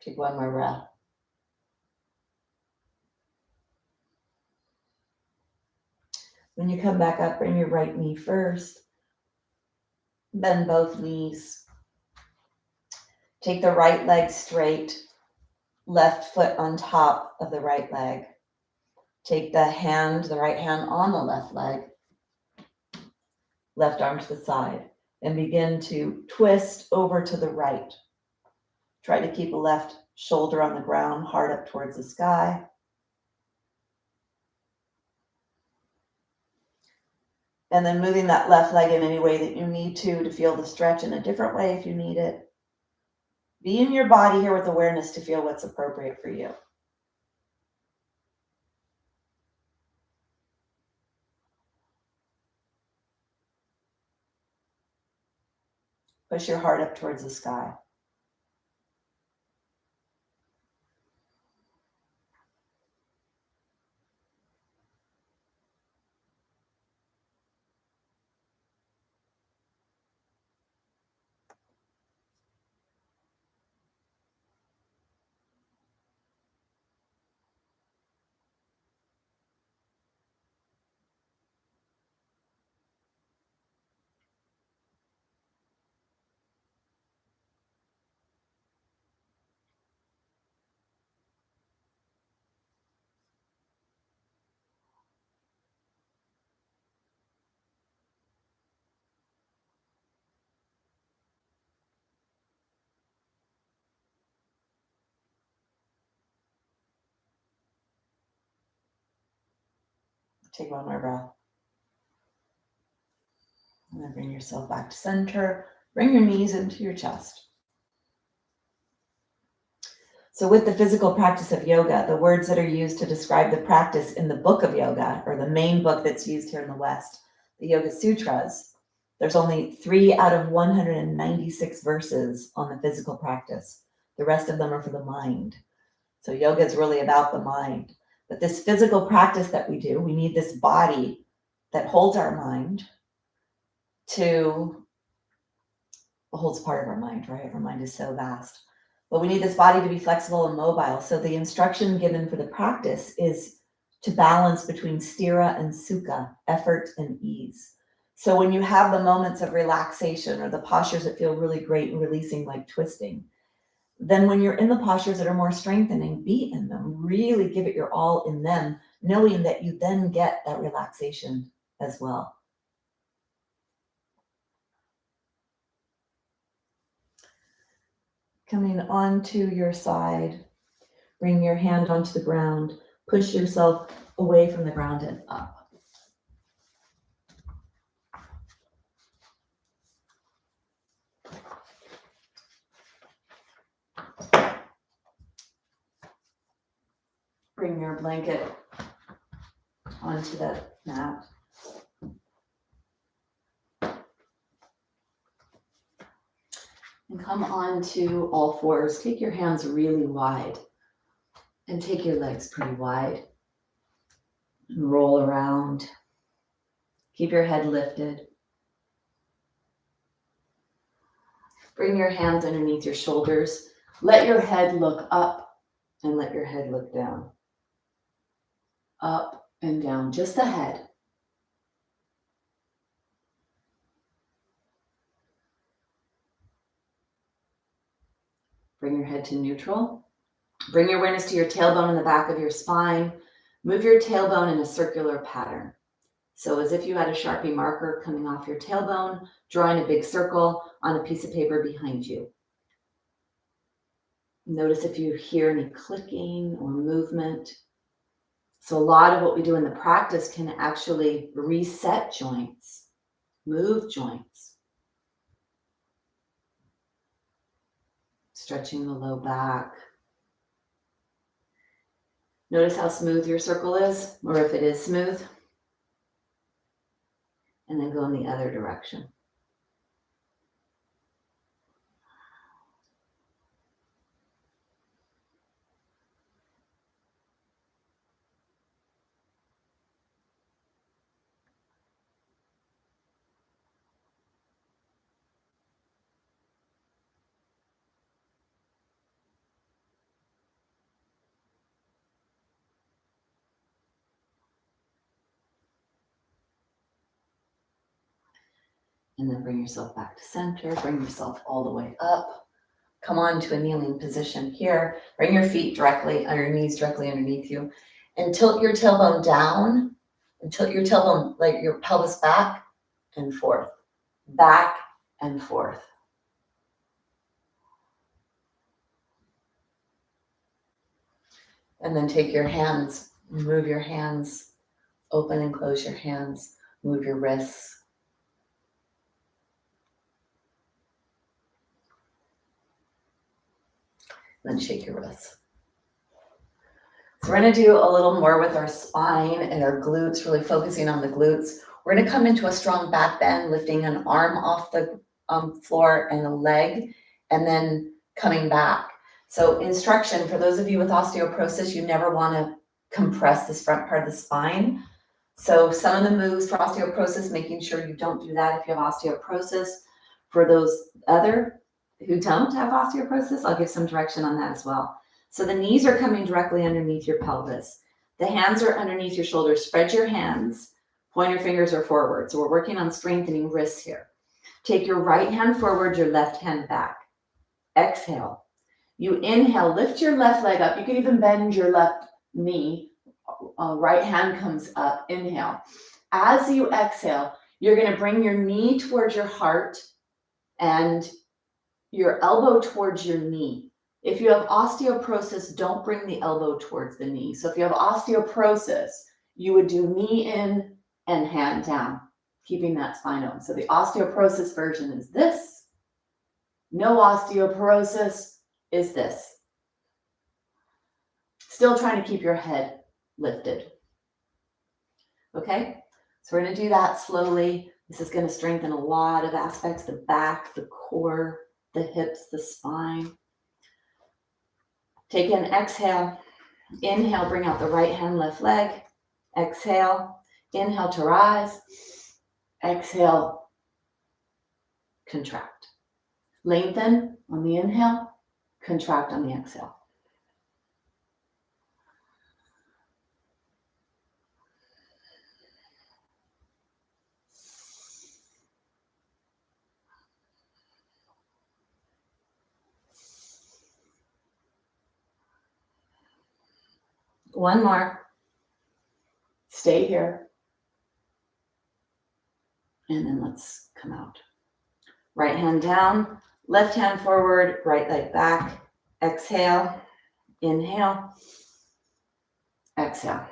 Take one more breath. When you come back up, bring your right knee first. Bend both knees. Take the right leg straight, left foot on top of the right leg. Take the right hand on the left leg, left arm to the side, and begin to twist over to the right. Try to keep a left shoulder on the ground, heart up towards the sky. And then moving that left leg in any way that you need to feel the stretch in a different way if you need it. Be in your body here with awareness to feel what's appropriate for you. Push your heart up towards the sky. Take one more breath. And then bring yourself back to center. Bring your knees into your chest. So with the physical practice of yoga, the words that are used to describe the practice in the book of yoga, or the main book that's used here in the West, the Yoga Sutras, there's only 3 out of 196 verses on the physical practice. The rest of them are for the mind. So yoga is really about the mind. But this physical practice that we do, we need this body that holds our mind holds part of our mind, right? Our mind is so vast. But we need this body to be flexible and mobile. So the instruction given for the practice is to balance between sthira and sukha, effort and ease. So when you have the moments of relaxation or the postures that feel really great and releasing, like twisting, then when you're in the postures that are more strengthening, be in them, really give it your all in them, knowing that you then get that relaxation as well. Coming onto your side, bring your hand onto the ground, push yourself away from the ground and up. Bring your blanket onto the mat. And come on to all fours. Take your hands really wide and take your legs pretty wide. And roll around. Keep your head lifted. Bring your hands underneath your shoulders. Let your head look up and let your head look down. Up and down, just the head. Bring your head to neutral. Bring your awareness to your tailbone in the back of your spine. Move your tailbone in a circular pattern. So as if you had a Sharpie marker coming off your tailbone, drawing a big circle on a piece of paper behind you. Notice if you hear any clicking or movement. So a lot of what we do in the practice can actually reset joints, move joints. Stretching the low back. Notice how smooth your circle is, or if it is smooth. And then go in the other direction. And then bring yourself back to center. Bring yourself all the way up. Come on to a kneeling position here. Bring your feet directly, or your knees directly underneath you. And tilt your tailbone down. And tilt your tailbone, like your pelvis back and forth. Back and forth. And then take your hands, move your hands, open and close your hands, move your wrists. Then shake your wrists. So we're going to do a little more with our spine and our glutes, really focusing on the glutes. We're going to come into a strong back bend, lifting an arm off the floor and a leg, and then coming back. So instruction, for those of you with osteoporosis, you never want to compress this front part of the spine. So some of the moves for osteoporosis, making sure you don't do that if you have osteoporosis. For those other who don't have osteoporosis, I'll give some direction on that as well. So the knees are coming directly underneath your pelvis. The hands are underneath your shoulders. Spread your hands, point your fingers are forward. So we're working on strengthening wrists here. Take your right hand forward, your left hand back. Exhale. You inhale, lift your left leg up. You can even bend your left knee. Right hand comes up, inhale. As you exhale, you're going to bring your knee towards your heart and your elbow towards your knee. If you have osteoporosis, don't bring the elbow towards the knee. So if you have osteoporosis, you would do knee in and hand down, keeping that spine open. So the osteoporosis version is this. No osteoporosis is this. Still trying to keep your head lifted. Okay, so we're going to do that slowly. This is going to strengthen a lot of aspects, the back, the core, the hips, the spine. Take an exhale. Inhale, bring out the right hand, left leg. Exhale. Inhale to rise. Exhale, contract. Lengthen on the inhale, contract on the exhale. One more. Stay here. And then let's come out. Right hand down, left hand forward, right leg back. Exhale, inhale, exhale.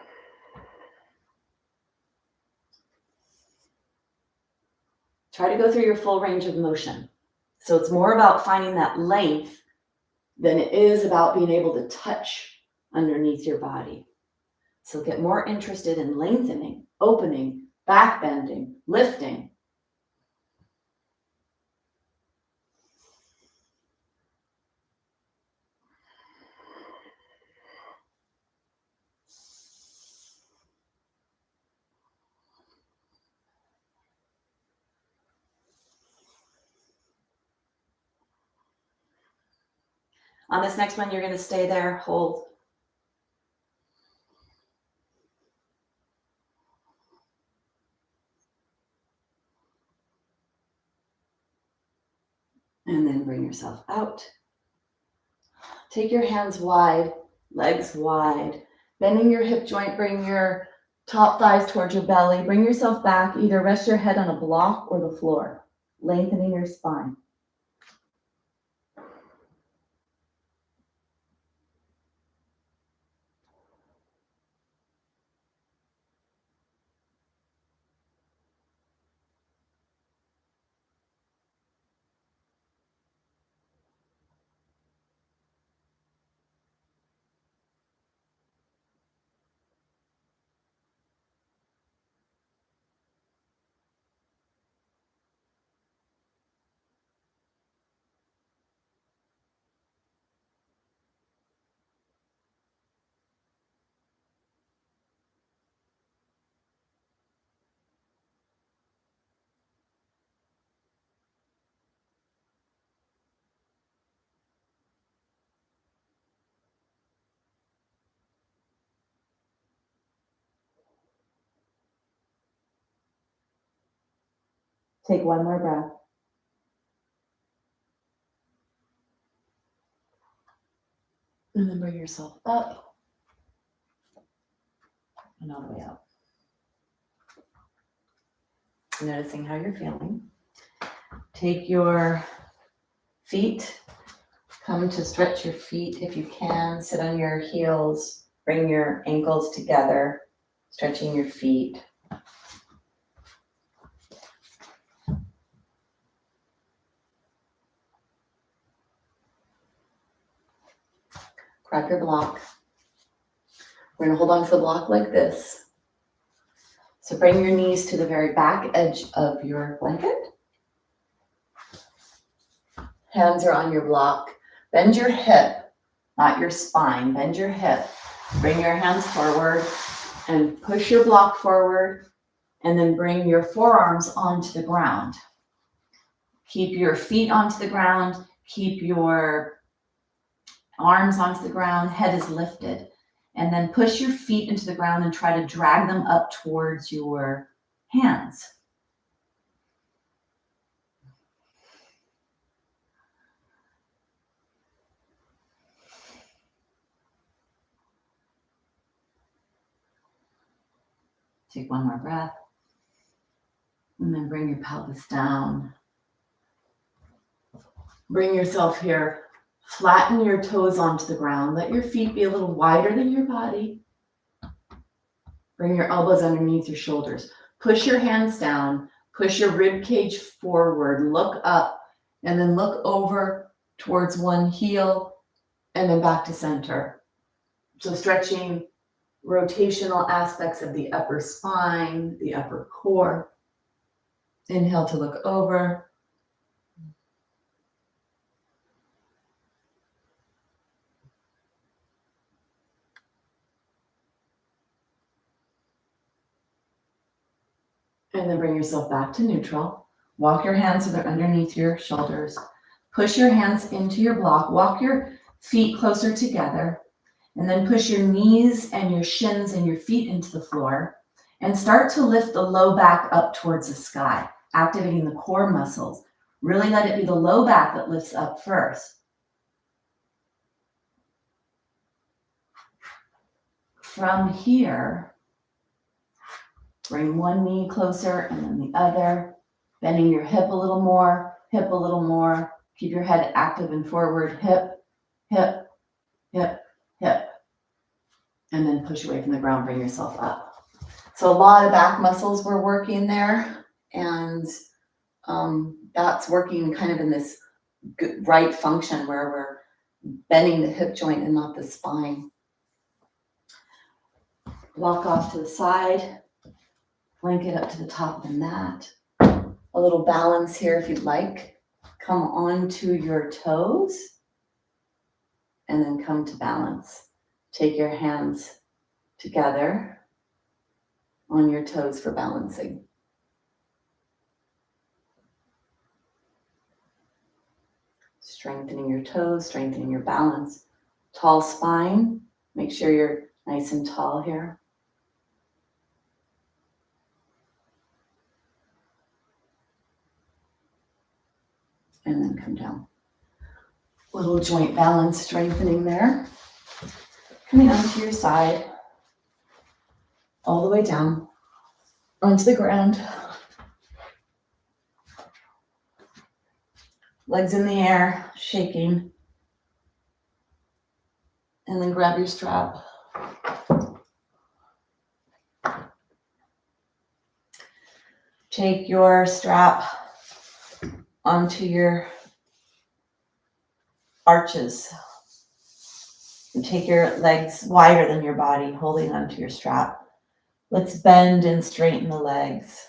Try to go through your full range of motion. So it's more about finding that length than it is about being able to touch underneath your body. So get more interested in lengthening, opening, back bending, lifting. On this next one, you're going to stay there, hold. And then bring yourself out. Take your hands wide, legs wide, bending your hip joint, bring your top thighs towards your belly, bring yourself back, either rest your head on a block or the floor, lengthening your spine. Take one more breath. And then bring yourself up and all the way out. Noticing how you're feeling. Take your feet, come to stretch your feet if you can. Sit on your heels, bring your ankles together, stretching your feet. Grab your block. We're going to hold on to the block like this. So bring your knees to the very back edge of your blanket. Hands are on your block. Bend your hip, not your spine. Bend your hip. Bring your hands forward and push your block forward. And then bring your forearms onto the ground. Keep your feet onto the ground. Keep your arms onto the ground. Head is lifted. And then push your feet into the ground and try to drag them up towards your hands. Take one more breath. And then bring your pelvis down. Bring yourself here. Flatten your toes onto the ground. Let your feet be a little wider than your body. Bring your elbows underneath your shoulders. Push your hands down. Push your rib cage forward. Look up and then look over towards one heel and then back to center. So stretching rotational aspects of the upper spine, the upper core. Inhale to look over. And then bring yourself back to neutral. Walk your hands so they're underneath your shoulders. Push your hands into your block. Walk your feet closer together. And then push your knees and your shins and your feet into the floor. And start to lift the low back up towards the sky, activating the core muscles. Really let it be the low back that lifts up first. From here, bring one knee closer and then the other, bending your hip a little more, hip a little more. Keep your head active and forward, hip, hip, hip, hip. And then push away from the ground, bring yourself up. So a lot of back muscles we're working there, and that's working kind of in this right function where we're bending the hip joint and not the spine. Walk off to the side. Blanket up to the top of the mat. A little balance here if you'd like. Come onto your toes and then come to balance. Take your hands together on your toes for balancing. strengthening your toes, strengthening your balance. Tall spine, make sure you're nice and tall here. And then come down. Little joint balance strengthening there. Coming onto your side, all the way down, onto the ground. Legs in the air, shaking. And then grab your strap. Take your strap onto your arches. And take your legs wider than your body, holding onto your strap. Let's bend and straighten the legs.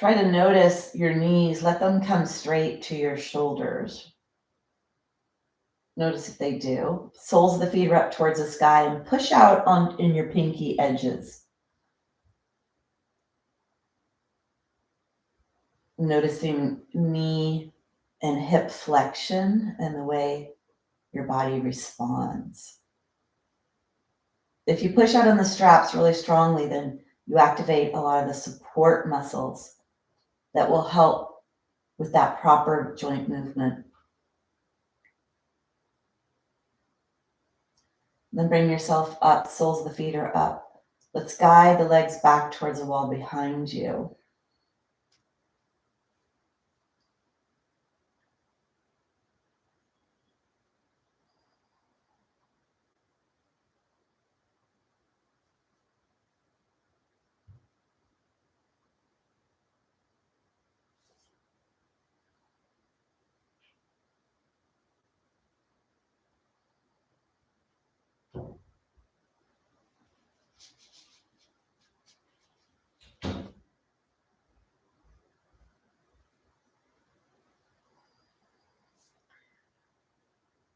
Try to notice your knees. Let them come straight to your shoulders. Notice if they do. Soles of the feet are up towards the sky and push out in your pinky edges. Noticing knee and hip flexion and the way your body responds. If you push out on the straps really strongly, then you activate a lot of the support muscles that will help with that proper joint movement. Then bring yourself up, soles of the feet are up. Let's guide the legs back towards the wall behind you.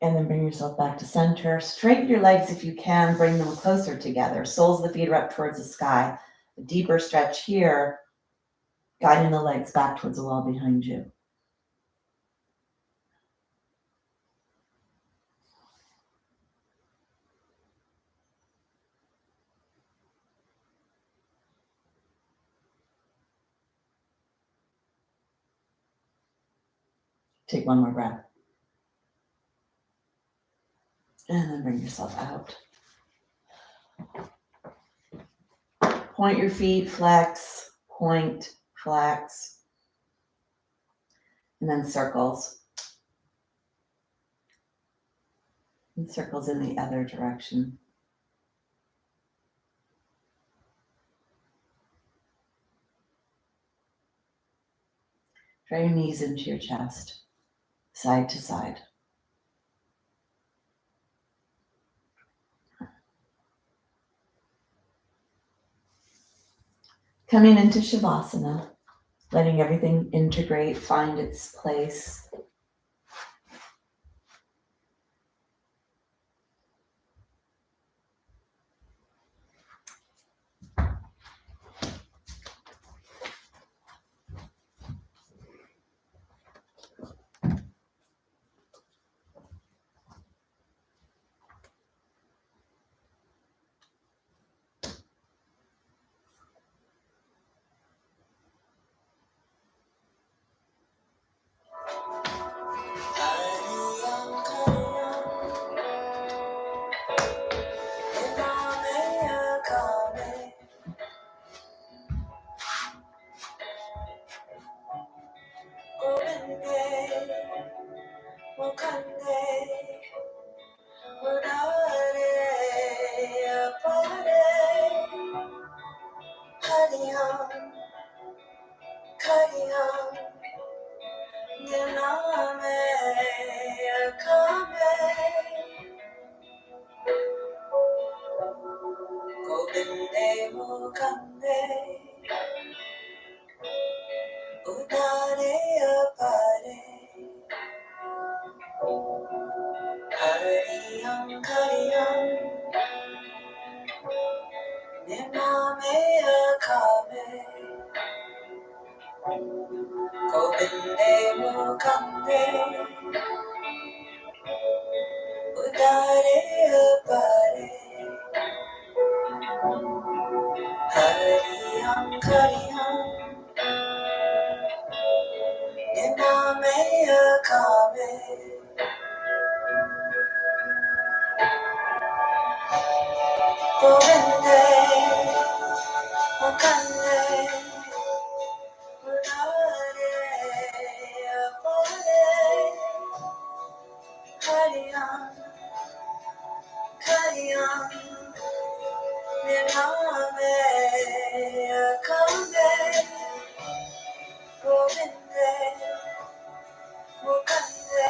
And then bring yourself back to center. Straighten your legs if you can, bring them closer together. Soles of the feet are up towards the sky. A deeper stretch here, guiding the legs back towards the wall behind you. Take one more breath. And then bring yourself out. Point your feet, flex, point, flex. And then circles. And circles in the other direction. Draw your knees into your chest, side to side. Coming into Shavasana, letting everything integrate, find its place. Govinde mukande udare apare Hariyam Kariyam Niname Akame Govinde mukande udare apare Hariyam Kariyam Niname Akame Govinde mukande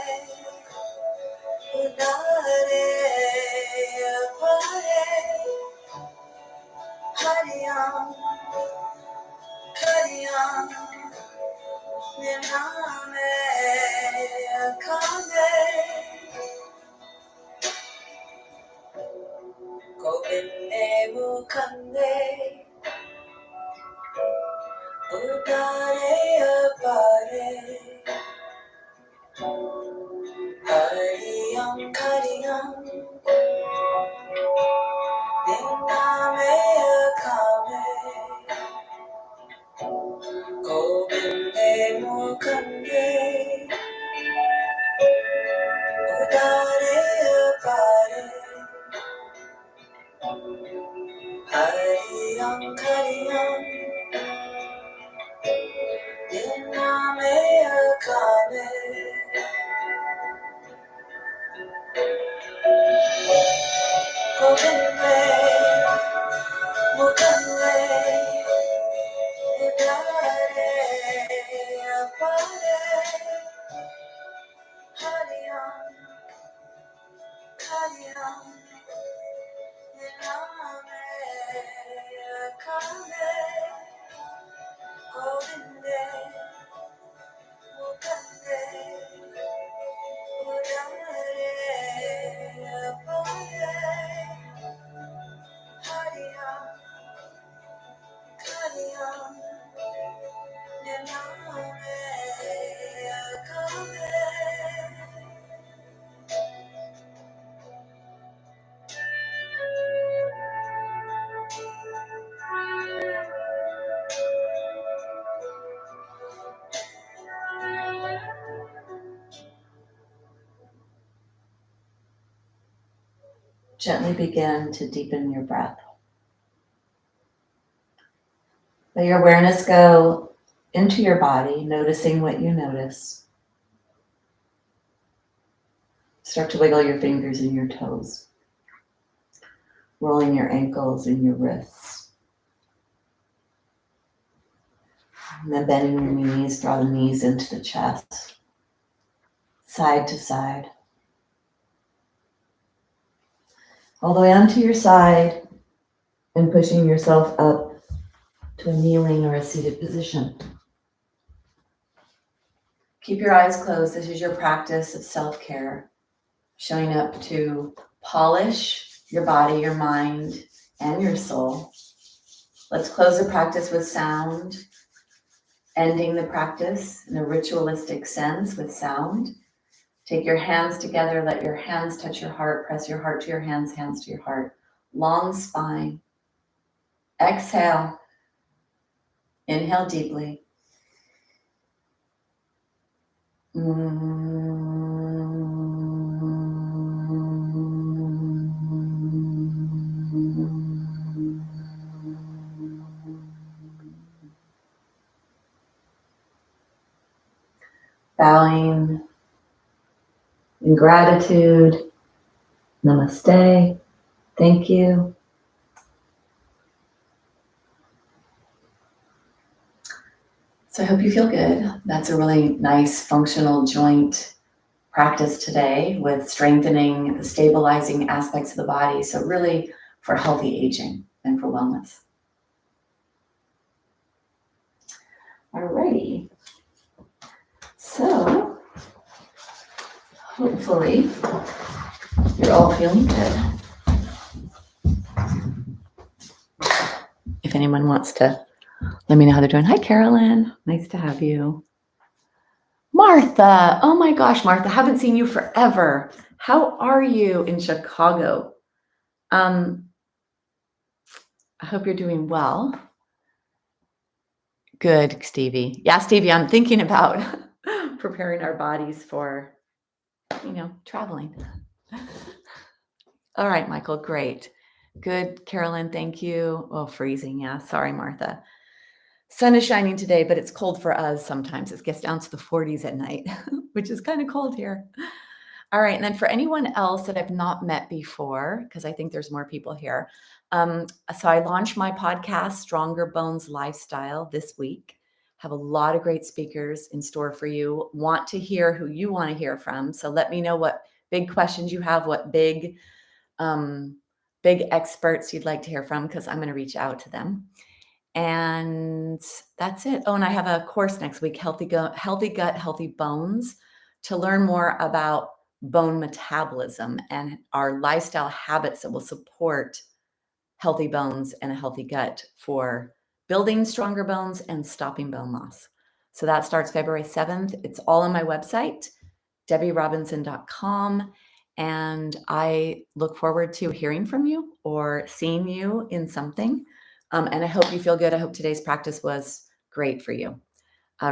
udare apare Hariyam Kariyam Niname Akame Govinde mukande udare apare Hariyam Kariyam Niname Akame Govinde mukande udare apare Hariyam Kariyam Niname Akame Govinde mukande udare apare Hariyam Kariyam Niname Akame Govinde mukande udare apare Hariyam Kariyam Niname Akame Gently begin to deepen your breath. Let your awareness go into your body, noticing what you notice. Start to wiggle your fingers and your toes, rolling your ankles and your wrists. And then bending your knees, draw the knees into the chest, side to side. All the way onto your side and pushing yourself up to a kneeling or a seated position. Keep your eyes closed. This is your practice of self-care, showing up to polish your body, your mind, and your soul. Let's close the practice with sound, ending the practice in a ritualistic sense with sound. Take your hands together, let your hands touch your heart, press your heart to your hands, hands to your heart. Long spine. Exhale. Inhale deeply. Bowing in gratitude. Namaste. Thank you. So I hope you feel good. That's a really nice functional joint practice today with strengthening the stabilizing aspects of the body. So really for healthy aging and for wellness. Alrighty. So hopefully you're all feeling good. If anyone wants to Let me know how they're doing. Hi, Carolyn. Nice to have you. Martha. Oh my gosh, Martha, haven't seen you forever. How are you in Chicago? I hope you're doing well. Good, Stevie. Yeah, Stevie, I'm thinking about preparing our bodies for, traveling. All right, Michael, great. Good, Carolyn, thank you. Oh, freezing. Yeah, sorry, Martha. Sun is shining today, but it's cold for us sometimes. It gets down to the 40s at night, which is kind of cold here. All right, and then for anyone else that I've not met before, because I think there's more people here. So I launched my podcast, Stronger Bones Lifestyle, this week. Have a lot of great speakers in store for you. Want to hear who you want to hear from. So let me know what big questions you have, what big experts you'd like to hear from, because I'm going to reach out to them. And that's it. Oh, and I have a course next week, Healthy Gut, Healthy Bones, to learn more about bone metabolism and our lifestyle habits that will support healthy bones and a healthy gut for building stronger bones and stopping bone loss. So that starts February 7th. It's all on my website, DebbieRobinson.com. And I look forward to hearing from you or seeing you in something. And I hope you feel good. I hope today's practice was great for you.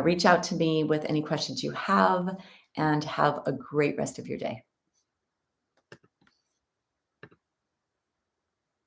Reach out to me with any questions you have, and have a great rest of your day.